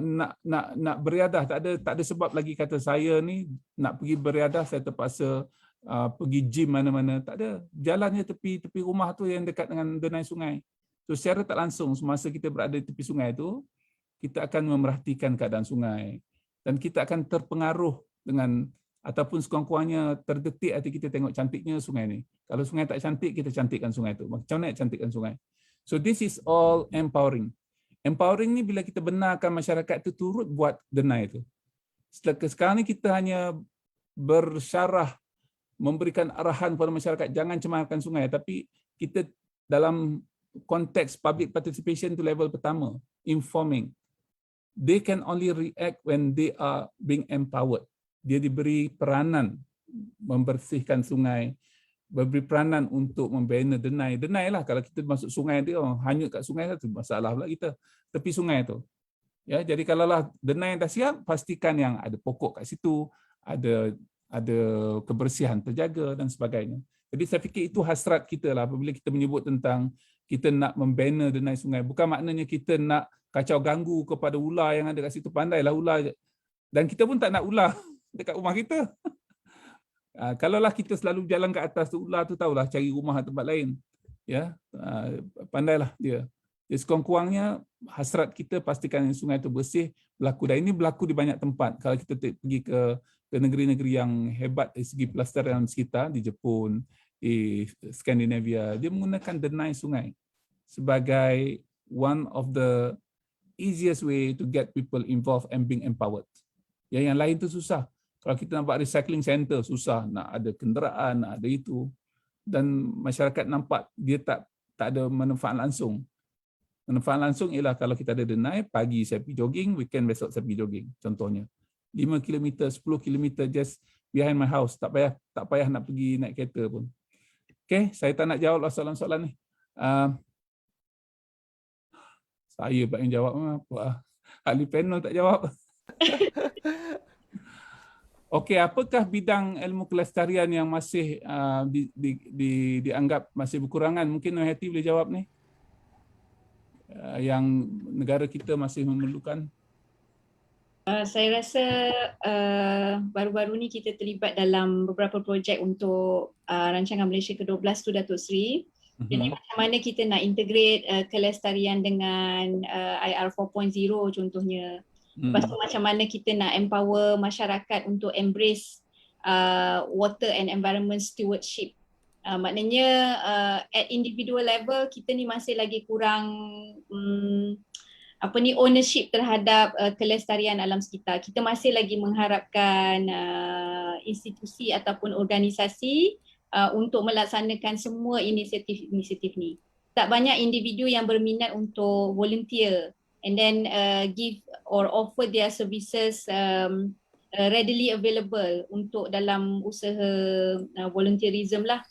Nak beriadah, tak ada sebab lagi kata saya ni nak pergi beriadah saya terpaksa pergi gym mana-mana, tak ada. Jalannya tepi rumah tu yang dekat dengan denai sungai. So secara tak langsung semasa kita berada di tepi sungai tu, kita akan memerhatikan keadaan sungai dan kita akan terpengaruh dengan ataupun sekurang-kurangnya terdetik hati kita tengok cantiknya sungai ni. Kalau sungai tak cantik, kita cantikkan sungai tu. Macam mana nak cantikkan sungai? So this is all empowering. Empowering ni bila kita benarkan masyarakat itu turut buat denai itu. Sekarang ni kita hanya bersyarah, memberikan arahan kepada masyarakat jangan cemarkan sungai, tapi kita dalam konteks public participation tu level pertama, informing. They can only react when they are being empowered. Dia diberi peranan membersihkan sungai, beri peranan untuk membina denai. Denai lah, kalau kita masuk sungai dia, hanyut kat sungai tu, masalah pula kita. Tepi sungai tu. Ya, jadi kalaulah denai dah siap, pastikan yang ada pokok kat situ, ada kebersihan terjaga dan sebagainya. Jadi saya fikir itu hasrat kita lah apabila kita menyebut tentang kita nak membina denai sungai. Bukan maknanya kita nak kacau ganggu kepada ular yang ada kat situ. Pandailah ular. Dan kita pun tak nak ular dekat rumah kita. Kalaulah kita selalu jalan ke atas tu, ular tu tahulah cari rumah tempat lain. Ya, pandailah dia. Jadi sekurang-kurangnya hasrat kita pastikan yang sungai itu bersih berlaku. Dan ini berlaku di banyak tempat. Kalau kita pergi ke negeri-negeri yang hebat dari segi pelestarian sekitar, di Jepun, di Skandinavia, dia menggunakan denai sungai sebagai one of the easiest way to get people involved and being empowered. Yang lain tu susah. Kalau kita nak buat recycling center, susah. Nak ada kenderaan, nak ada itu. Dan masyarakat nampak dia tak ada manfaat langsung. Manfaat langsung ialah kalau kita ada denai, pagi saya pergi jogging, weekend besok saya pergi jogging. Contohnya. 5 km, 10 km just behind my house. Tak payah nak pergi naik kereta pun. Okay, saya tak nak jawab soalan-soalan ni. Saya pula yang jawab. Ahli panel tak jawab. Okey, apakah bidang ilmu kelestarian yang masih dianggap masih berkurangan? Mungkin Nohati boleh jawab ni. Yang negara kita masih memerlukan. Saya rasa baru-baru ni kita terlibat dalam beberapa projek untuk rancangan Malaysia ke-12 tu, Datuk Seri. Jadi macam mana kita nak integrate kelestarian dengan IR 4.0 contohnya. Lepas tu macam mana kita nak empower masyarakat untuk embrace water and environment stewardship. Maknanya at individual level kita ni masih lagi kurang ownership terhadap kelestarian alam sekitar. Kita masih lagi mengharapkan institusi ataupun organisasi untuk melaksanakan semua inisiatif ni. Tak banyak individu yang berminat untuk volunteer and then give or offer their services readily available untuk dalam usaha volunteerism lah.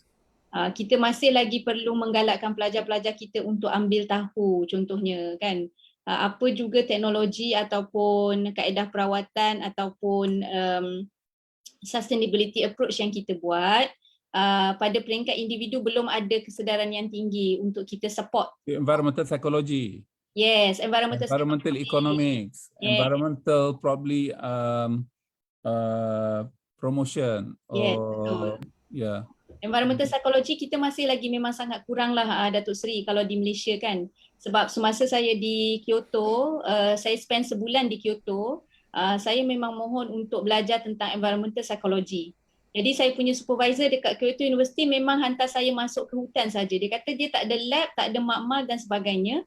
Kita masih lagi perlu menggalakkan pelajar-pelajar kita untuk ambil tahu contohnya kan. Apa juga teknologi ataupun kaedah perawatan ataupun sustainability approach yang kita buat. Pada peringkat individu belum ada kesedaran yang tinggi untuk kita support. Environmental psychology. Yes, environmental economics, yes. Environmental probably promotion. Yes, betul. Yeah. Environmental psychology kita masih lagi memang sangat kurang lah Datuk Seri kalau di Malaysia kan. Sebab semasa saya di Kyoto, saya spend sebulan di Kyoto, saya memang mohon untuk belajar tentang environmental psychology. Jadi saya punya supervisor dekat Kyoto University memang hantar saya masuk ke hutan saja. Dia kata dia tak ada lab, tak ada makmal dan sebagainya.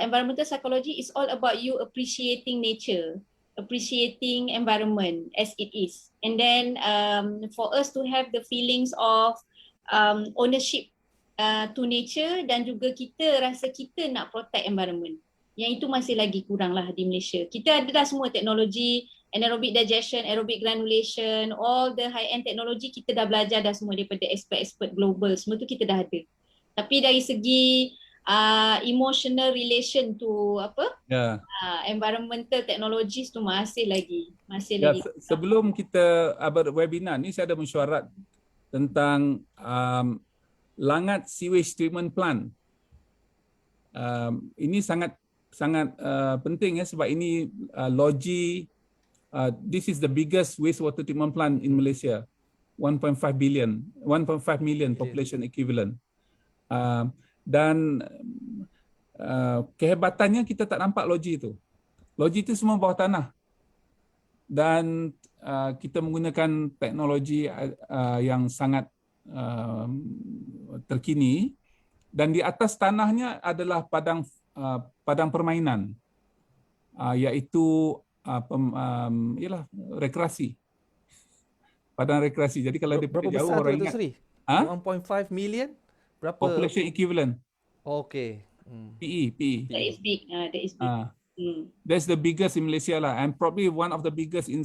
Environmental psychology is all about you appreciating nature, appreciating environment as it is. And then for us to have the feelings of ownership to nature dan juga kita rasa kita nak protect environment. Yang itu masih lagi kurang lah di Malaysia. Kita ada dah semua teknologi, anaerobic digestion, aerobic granulation, all the high-end teknologi kita dah belajar dah semua daripada expert-expert global. Semua tu kita dah ada. Tapi dari segi emotional relation to environmental technologies tu masih lagi. Sebelum kita webinar ni saya ada mesyuarat tentang Langat Sewage Treatment Plant. Ini sangat penting ya sebab ini Logi this is the biggest wastewater treatment plant in Malaysia. 1.5 million population equivalent. Dan kehebatannya kita tak nampak loji itu. Loji itu semua bawah tanah. Dan kita menggunakan teknologi yang sangat terkini dan di atas tanahnya adalah padang permainan iaitu rekreasi. Padang rekreasi. Jadi kalau berapa jauh besar orang tu, ingat 1.5 million? Berapa population equivalent? Okay. PE. That is big. That's the biggest in Malaysia lah, and probably one of the biggest in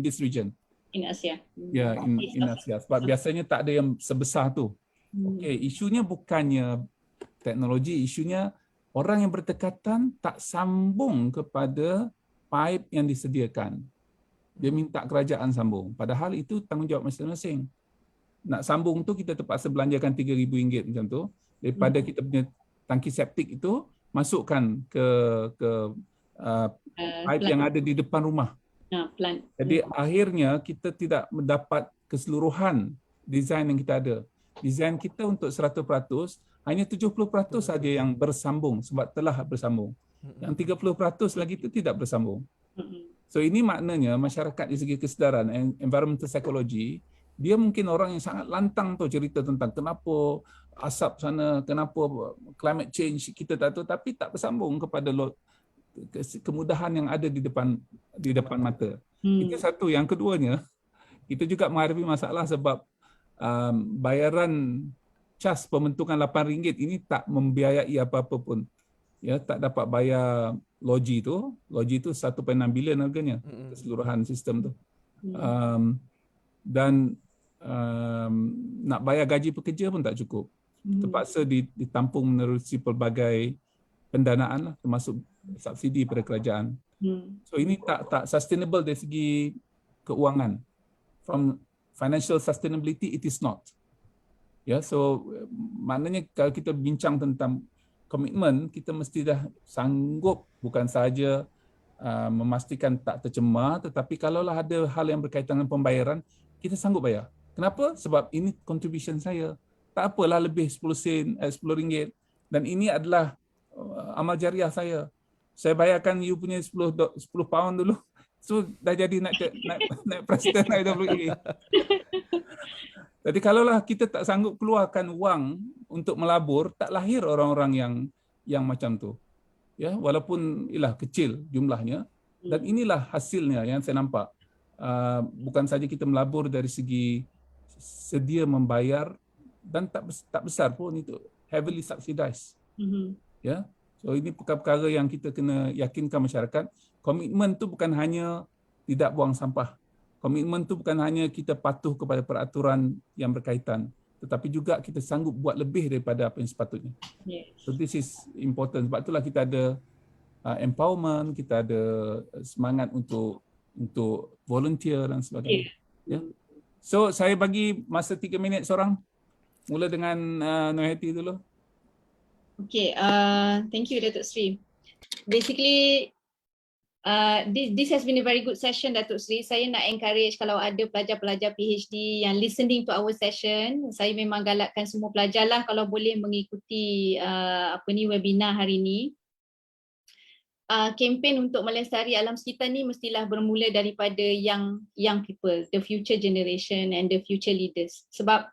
this region. In Asia. Ya, in Asia. Sebab biasanya tak ada yang sebesar tu. Okay, isunya bukannya teknologi, isunya orang yang berdekatan tak sambung kepada pipe yang disediakan. Dia minta kerajaan sambung. Padahal itu tanggungjawab masing-masing. Nak sambung tu kita terpaksa belanjakan RM3,000 macam tu. Daripada kita punya tangki septik itu, masukkan ke pipe yang ada di depan rumah. Plant. Jadi akhirnya kita tidak mendapat keseluruhan desain yang kita ada. Desain kita untuk 100%, hanya 70% saja yang bersambung sebab telah bersambung. Yang 30% lagi itu tidak bersambung. So ini maknanya masyarakat dari segi kesedaran environmental psychology, dia mungkin orang yang sangat lantang tu cerita tentang kenapa asap sana, kenapa climate change kita tak tahu, tapi tak bersambung kepada kemudahan yang ada di depan mata. Itu satu. Yang keduanya, kita juga menghadapi masalah sebab bayaran cas pembentukan RM8 ini tak membiayai apa-apa pun. Ya, tak dapat bayar logi tu 1.6 bilion harganya keseluruhan sistem tu. Dan nak bayar gaji pekerja pun tak cukup. Terpaksa ditampung menerusi pelbagai pendanaan lah, termasuk subsidi pada kerajaan. So ini tak sustainable dari segi keuangan. From financial sustainability, it is not. Ya, so maknanya kalau kita bincang tentang komitmen, kita mesti dah sanggup bukan sahaja memastikan tak tercemar, tetapi kalaulah ada hal yang berkaitan dengan pembayaran, kita sanggup bayar. Kenapa? Sebab ini contribution saya. Tak apalah lebih 10 sen, RM10. Dan ini adalah amal jariah saya. Saya bayarkan you punya 10 pound dulu. So dah jadi naik presiden IWA. Jadi kalaulah kita tak sanggup keluarkan wang untuk melabur, tak lahir orang-orang yang macam tu. Ya, walaupun ialah kecil jumlahnya, dan inilah hasilnya yang saya nampak. Bukan saja kita melabur dari segi sedia membayar, dan tak besar pun, itu heavily subsidized. Ya, so ini perkara-perkara yang kita kena yakinkan masyarakat. Komitmen tu bukan hanya tidak buang sampah. Komitmen tu bukan hanya kita patuh kepada peraturan yang berkaitan, tetapi juga kita sanggup buat lebih daripada apa yang sepatutnya. So this is important. Sebab itulah kita ada empowerment, kita ada semangat untuk volunteer dan sebagainya. Ya. So saya bagi masa 3 minit seorang. Mula dengan Noheti dulu. Okay, thank you Datuk Sri. Basically, this has been a very good session, Datuk Sri. Saya nak encourage kalau ada pelajar-pelajar PhD yang listening to our session, saya memang galakkan semua pelajar lah kalau boleh mengikuti webinar hari ini. Kempen untuk melestari alam sekitar ni mestilah bermula daripada young people, the future generation and the future leaders. Sebab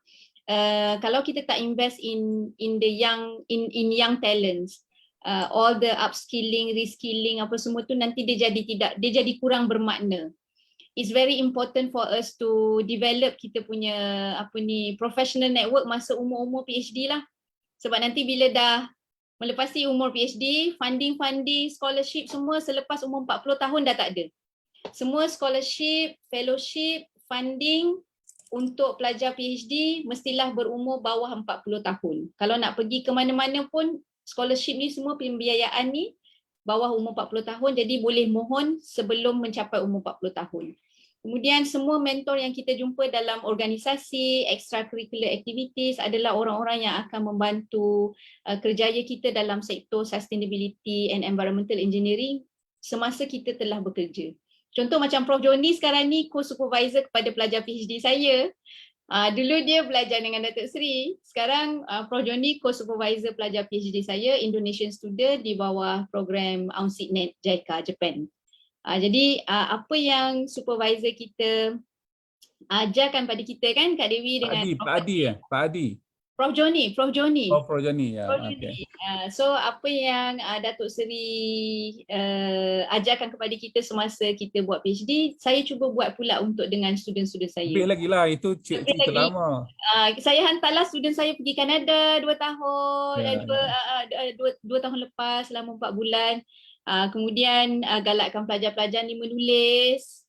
kalau kita tak invest in the young talents, all the upskilling, reskilling apa semua tu nanti dia jadi kurang bermakna. It's very important for us to develop kita punya professional network masa umur PhD lah. Sebab nanti bila dah melepasi umur PhD, funding, scholarship semua selepas umur 40 tahun dah tak ada. Semua scholarship, fellowship, funding untuk pelajar PhD mestilah berumur bawah 40 tahun. Kalau nak pergi ke mana-mana pun scholarship ni semua pembiayaan ni bawah umur 40 tahun, jadi boleh mohon sebelum mencapai umur 40 tahun. Kemudian semua mentor yang kita jumpa dalam organisasi, extracurricular activities adalah orang-orang yang akan membantu kerjaya kita dalam sektor sustainability and environmental engineering semasa kita telah bekerja. Contoh macam Prof. Joni sekarang ni co-supervisor kepada pelajar PhD saya. Dulu dia belajar dengan Datuk Sri. Sekarang Prof. Joni co-supervisor pelajar PhD saya, Indonesian student di bawah program AUNSITNET JICA, Japan. Jadi apa yang supervisor kita ajarkan pada kita kan Kak Dewi dengan Pak Adi. Prof. Joni. Oh, Prof. Joni, ya. Okay. So apa yang Datuk Seri ajarkan kepada kita semasa kita buat PhD, saya cuba buat pula untuk dengan student-student saya. Lebih lagi lah, itu cerita lama. Saya hantarlah student saya pergi Kanada 2 tahun, dua tahun lepas selama 4 bulan. Kemudian galakkan pelajar-pelajar ni menulis,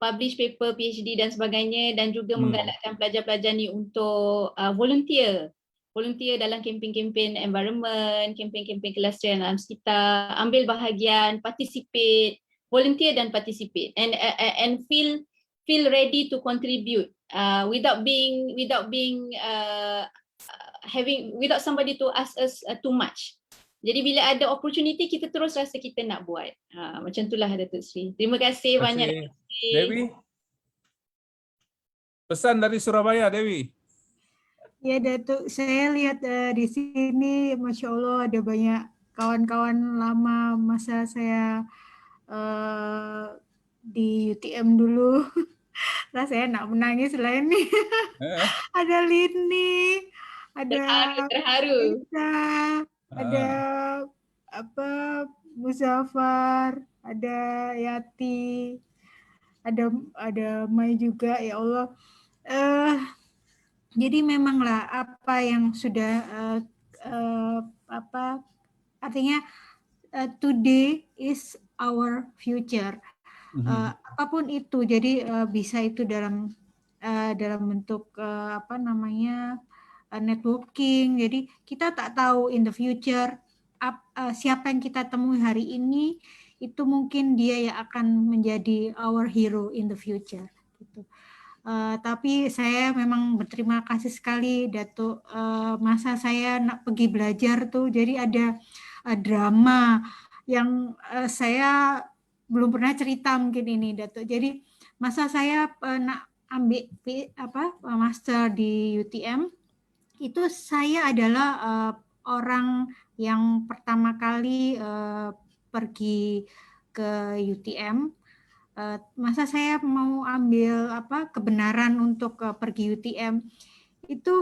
publish paper PhD dan sebagainya, dan juga menggalakkan pelajar-pelajar ni untuk volunteer volunteer dalam kempen-kempen environment, kempen-kempen kelestarian alam sekitar, ambil bahagian, participate, volunteer dan participate, and feel ready to contribute without somebody to ask us too much. Jadi bila ada opportunity, kita terus rasa kita nak buat. Macam itulah Datuk Sri. Terima kasih Terima banyak kasih. Datuk Sri. Dewi, pesan dari Surabaya, Dewi. Ya Datuk, saya lihat di sini, Masya Allah ada banyak kawan-kawan lama masa saya di UTM dulu. Lah saya nak menangis lah ini. Eh, Ada Lini, ada Terharu. Isa, ada apa Muzaffar, ada Yati, ada Mai juga, ya Allah. Jadi memanglah apa yang sudah artinya today is our future. Apapun itu, jadi bisa itu dalam bentuk networking. Jadi kita tak tahu in the future siapa yang kita temui hari ini, itu mungkin dia yang akan menjadi our hero in the future. Gitu. Tapi saya memang berterima kasih sekali Datuk, masa saya nak pergi belajar tuh, jadi ada drama yang saya belum pernah cerita mungkin ini Datuk. Jadi masa saya nak ambil master di UTM, itu saya adalah orang yang pertama kali pergi ke UTM. Masa saya mau ambil kebenaran untuk pergi UTM, itu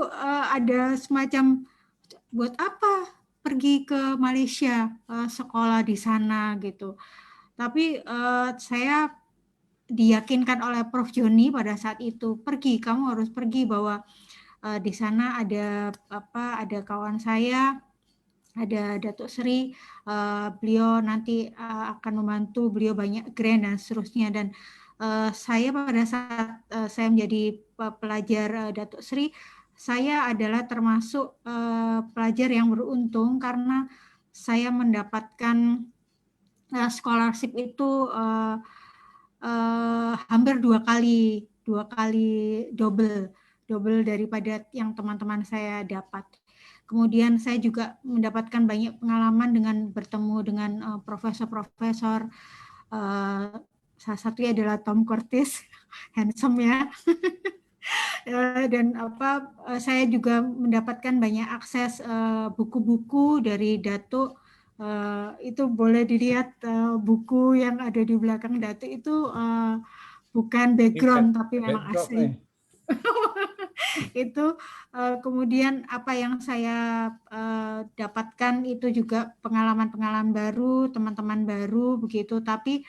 ada semacam buat apa pergi ke Malaysia sekolah di sana gitu. Tapi saya diyakinkan oleh Prof. Joni pada saat itu, kamu harus pergi, bahwa di sana ada kawan saya, ada Datuk Sri, beliau nanti akan membantu, beliau banyak grant dan seterusnya. Dan saya pada saat saya menjadi pelajar Datuk Sri, saya adalah termasuk pelajar yang beruntung karena saya mendapatkan scholarship itu hampir dua kali double daripada yang teman-teman saya dapat. Kemudian saya juga mendapatkan banyak pengalaman dengan bertemu dengan profesor-profesor. Salah satunya adalah Tom Curtis, handsome ya. Dan saya juga mendapatkan banyak akses buku-buku dari Datuk. Itu boleh dilihat buku yang ada di belakang Datuk itu bukan background tapi memang asli. Itu kemudian apa yang saya dapatkan itu juga pengalaman-pengalaman baru, teman-teman baru begitu. Tapi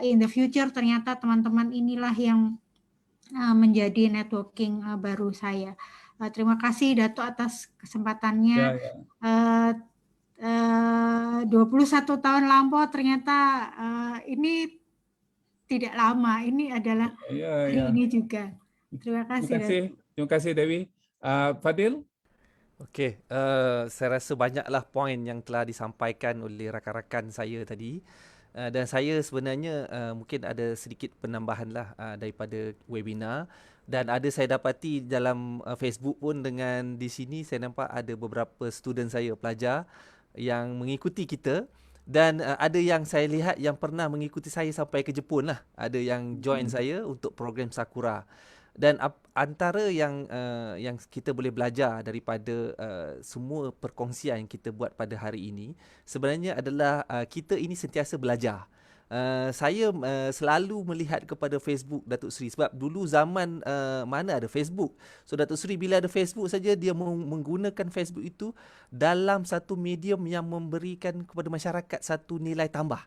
in the future ternyata teman-teman inilah yang menjadi networking baru saya. Terima kasih Datuk atas kesempatannya. 21 tahun lampau ternyata ini tidak lama. Ini adalah hari ini juga. Terima kasih. Terima kasih Dewi. Fadil? Okey, saya rasa banyaklah poin yang telah disampaikan oleh rakan-rakan saya tadi. Dan saya sebenarnya mungkin ada sedikit penambahan lah daripada webinar. Dan ada saya dapati dalam Facebook pun, dengan di sini saya nampak ada beberapa student saya, pelajar yang mengikuti kita. Dan ada yang saya lihat yang pernah mengikuti saya sampai ke Jepun lah. Ada yang join saya untuk program Sakura. Dan antara yang kita boleh belajar daripada semua perkongsian yang kita buat pada hari ini sebenarnya adalah kita ini sentiasa belajar. Saya selalu melihat kepada Facebook Datuk Seri, sebab dulu zaman mana ada Facebook. So Datuk Seri bila ada Facebook saja, dia menggunakan Facebook itu dalam satu medium yang memberikan kepada masyarakat satu nilai tambah.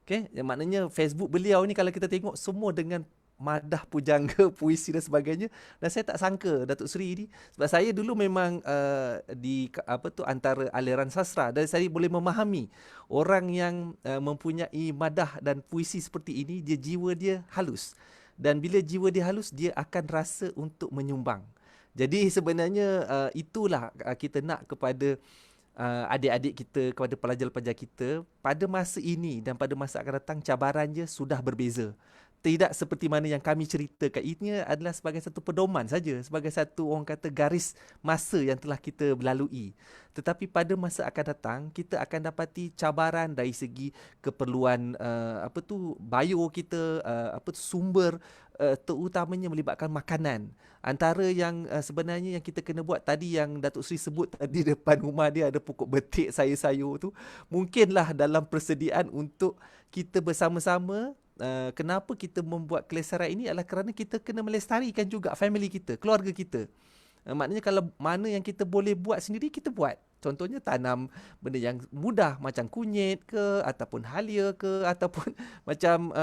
Okay? Maknanya Facebook beliau ni kalau kita tengok semua dengan madah, pujangga, puisi dan sebagainya. Dan saya tak sangka Datuk Seri ni, sebab saya dulu memang di antara aliran sastra, dan saya boleh memahami orang yang mempunyai madah dan puisi seperti ini, jiwa dia halus. Dan bila jiwa dia halus, dia akan rasa untuk menyumbang. Jadi sebenarnya itulah kita nak kepada adik-adik kita, kepada pelajar-pelajar kita, pada masa ini dan pada masa akan datang cabarannya sudah berbeza. Tidak seperti mana yang kami ceritakan. Ini adalah sebagai satu pedoman saja, sebagai satu orang kata garis masa yang telah kita lalui. Tetapi pada masa akan datang kita akan dapati cabaran dari segi keperluan bio kita, sumber, terutamanya melibatkan makanan. Antara yang sebenarnya yang kita kena buat tadi, yang Datuk Seri sebut tadi, depan rumah dia ada pokok betik sayur-sayur tu, mungkinlah dalam persediaan untuk kita bersama-sama. Kenapa kita membuat kelestarian ini adalah kerana kita kena melestarikan juga family kita, keluarga kita. Maknanya kalau mana yang kita boleh buat sendiri, kita buat. Contohnya tanam benda yang mudah macam kunyit ke, ataupun halia ke, ataupun macam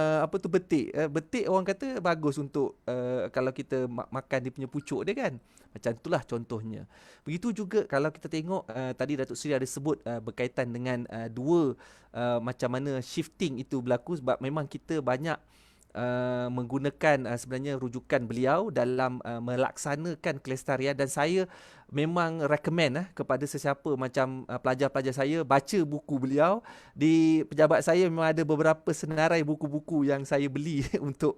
betik. Betik orang kata bagus untuk kalau kita makan dia punya pucuk dia kan. Macam itulah contohnya. Begitu juga kalau kita tengok tadi Datuk Seri ada sebut berkaitan dengan dua macam mana shifting itu berlaku, sebab memang kita banyak menggunakan sebenarnya rujukan beliau dalam melaksanakan kelestarian, dan saya memang recommend kepada sesiapa macam pelajar-pelajar saya baca buku beliau. Di pejabat saya memang ada beberapa senarai buku-buku yang saya beli untuk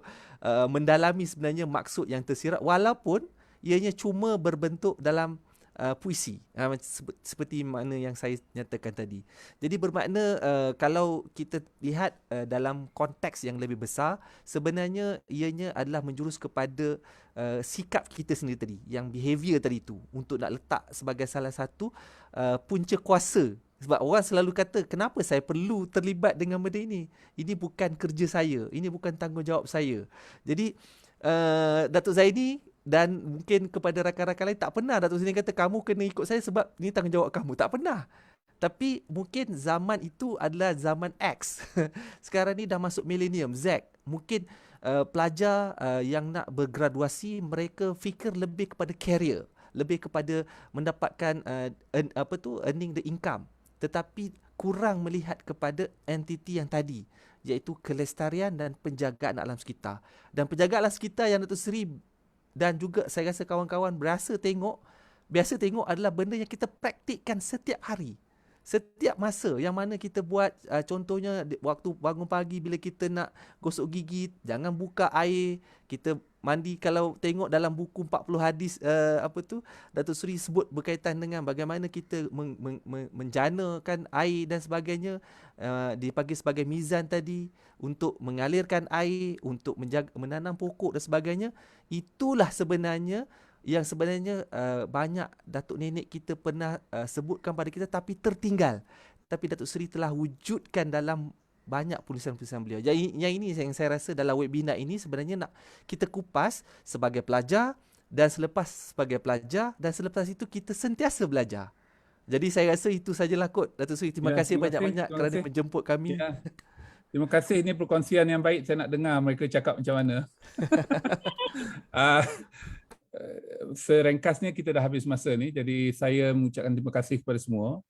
mendalami sebenarnya maksud yang tersirat, walaupun ianya cuma berbentuk dalam puisi, seperti mana yang saya nyatakan tadi. Jadi bermakna kalau kita lihat dalam konteks yang lebih besar, sebenarnya ianya adalah menjurus kepada sikap kita sendiri tadi, yang behavior tadi tu, untuk nak letak sebagai salah satu punca kuasa. Sebab orang selalu kata, kenapa saya perlu terlibat dengan benda ini? Ini bukan kerja saya, ini bukan tanggungjawab saya. Jadi Datuk Zaini dan mungkin kepada rakan-rakan lain, tak pernah Datuk Seri kata kamu kena ikut saya sebab ni tanggungjawab kamu. Tak pernah. Tapi mungkin zaman itu adalah zaman X. Sekarang ni dah masuk millennium Z. Mungkin pelajar yang nak bergraduasi, mereka fikir lebih kepada career, lebih kepada mendapatkan earning the income, tetapi kurang melihat kepada entiti yang tadi, iaitu kelestarian dan penjagaan alam sekitar. Dan penjagaan alam sekitar yang Datuk Seri dan juga saya rasa kawan-kawan biasa tengok adalah benda yang kita praktikkan setiap hari, setiap masa yang mana kita buat. Contohnya waktu bangun pagi, bila kita nak gosok gigi, jangan buka air. Kita mandi, kalau tengok dalam buku 40 hadis Datuk Seri sebut berkaitan dengan bagaimana kita menjanakan air dan sebagainya, dipanggil sebagai mizan tadi, untuk mengalirkan air, untuk menanam pokok dan sebagainya. Itulah sebenarnya yang sebenarnya banyak datuk nenek kita pernah sebutkan pada kita tapi tertinggal. Tapi Datuk Seri telah wujudkan dalam banyak tulisan-tulisan beliau. Jadi yang ini yang saya rasa dalam webinar ini sebenarnya nak kita kupas sebagai pelajar, dan selepas sebagai pelajar, dan selepas itu kita sentiasa belajar. Jadi saya rasa itu sajalah kot Datuk Seri. Terima kasih banyak-banyak kerana menjemput kami. Ya. Terima kasih, ini perkongsian yang baik. Saya nak dengar mereka cakap macam mana. Serengkasnya kita dah habis masa ni, jadi saya mengucapkan terima kasih kepada semua.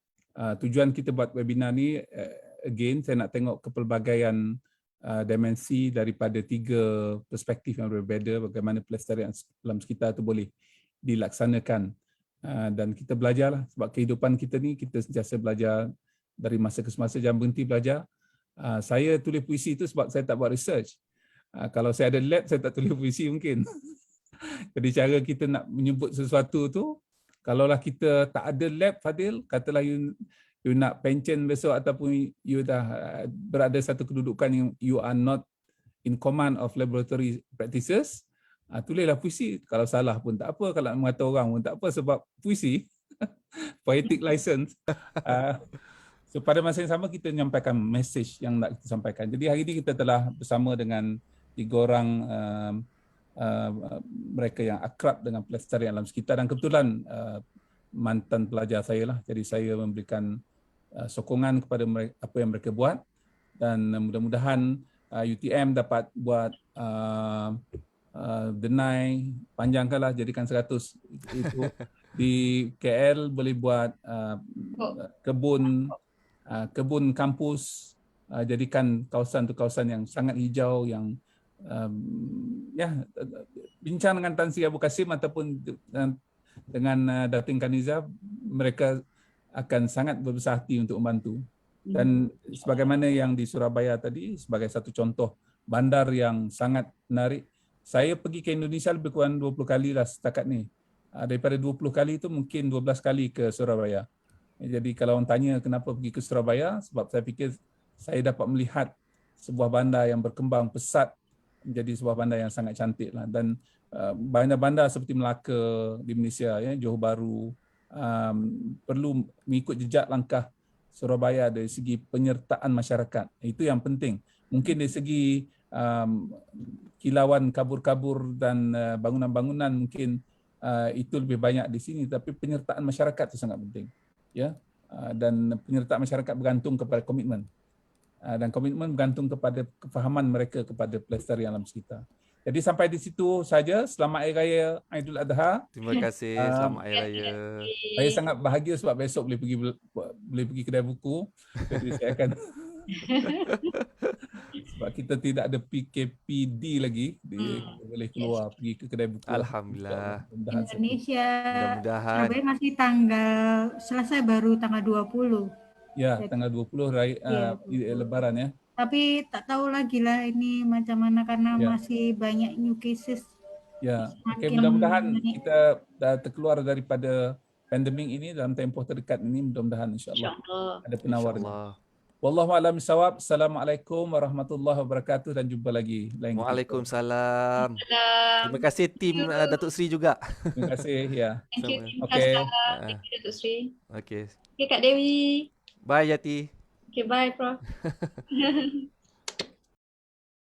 Tujuan kita buat webinar ni, again, saya nak tengok kepelbagaian dimensi daripada 3 perspektif yang berbeza, bagaimana pelestarian alam sekitar itu boleh dilaksanakan. Dan kita belajarlah, sebab kehidupan kita ni, kita sentiasa belajar dari masa ke semasa, jangan berhenti belajar. Saya tulis puisi itu sebab saya tak buat research. Kalau saya ada lab, saya tak tulis puisi mungkin. Jadi cara kita nak menyebut sesuatu tu, kalaulah kita tak ada lab, Fadil, katalah you nak pension besok, ataupun you dah berada satu kedudukan yang you are not in command of laboratory practices, tulislah puisi. Kalau salah pun tak apa, kalau mengata orang pun tak apa, sebab puisi, poetic license. So pada masa yang sama kita menyampaikan message yang nak kita sampaikan. Jadi hari ini kita telah bersama dengan 3 orang mereka yang akrab dengan pelestarian alam sekitar, dan kebetulan mantan pelajar saya lah. Jadi saya memberikan sokongan kepada mereka, apa yang mereka buat, dan mudah-mudahan UTM dapat buat denai, panjangkanlah, jadikan 100 itu. Di KL boleh buat kebun kampus, jadikan kawasan tu kawasan yang sangat hijau, yang bincang dengan Tan Sri Abu Kasim ataupun dengan Datin Kaniza, mereka akan sangat berbesar hati untuk membantu. Dan sebagaimana yang di Surabaya tadi, sebagai satu contoh bandar yang sangat menarik, saya pergi ke Indonesia lebih kurang 20 kali lah setakat ni. Daripada 20 kali itu mungkin 12 kali ke Surabaya. Jadi kalau orang tanya kenapa pergi ke Surabaya, sebab saya fikir saya dapat melihat sebuah bandar yang berkembang pesat menjadi sebuah bandar yang sangat cantik lah. Dan bandar-bandar seperti Melaka di Malaysia, Johor Bahru, perlu mengikut jejak langkah Surabaya dari segi penyertaan masyarakat. Itu yang penting. Mungkin dari segi kilauan kabur-kabur dan bangunan-bangunan mungkin itu lebih banyak di sini, tapi penyertaan masyarakat itu sangat penting. Ya, dan penyertaan masyarakat bergantung kepada komitmen. Dan komitmen bergantung kepada kefahaman mereka kepada pelestarian alam sekitar. Jadi sampai di situ saja. Selamat Hari Raya Aidil Adha. Terima kasih. Selamat Hari Raya. Saya sangat bahagia sebab besok boleh pergi kedai buku. Jadi saya akan sebab kita tidak ada PKPD lagi, kita boleh keluar pergi ke kedai buku. Alhamdulillah. Indonesia. Mudah-mudahan. Surabaya masih selesai baru tanggal 20. Ya, tanggal 20 Lebaran ya. Tapi tak tahu lagi lah ini macam mana karena masih banyak new cases. Ya, okay, mudah-mudahan kita dah terkeluar daripada pandemik ini dalam tempoh terdekat ini, mudah-mudahan insya-Allah ada penawaran. Wallahu a'lam bishawab. Assalamualaikum warahmatullahi wabarakatuh dan jumpa lagi lain. Waalaikumsalam. Terima kasih tim Datuk Sri juga. Terima kasih ya. Thank you tim Okay. Thank you Datuk Sri. Okay. Okay Kak Dewi. Bye Yati. Okay bye Prof.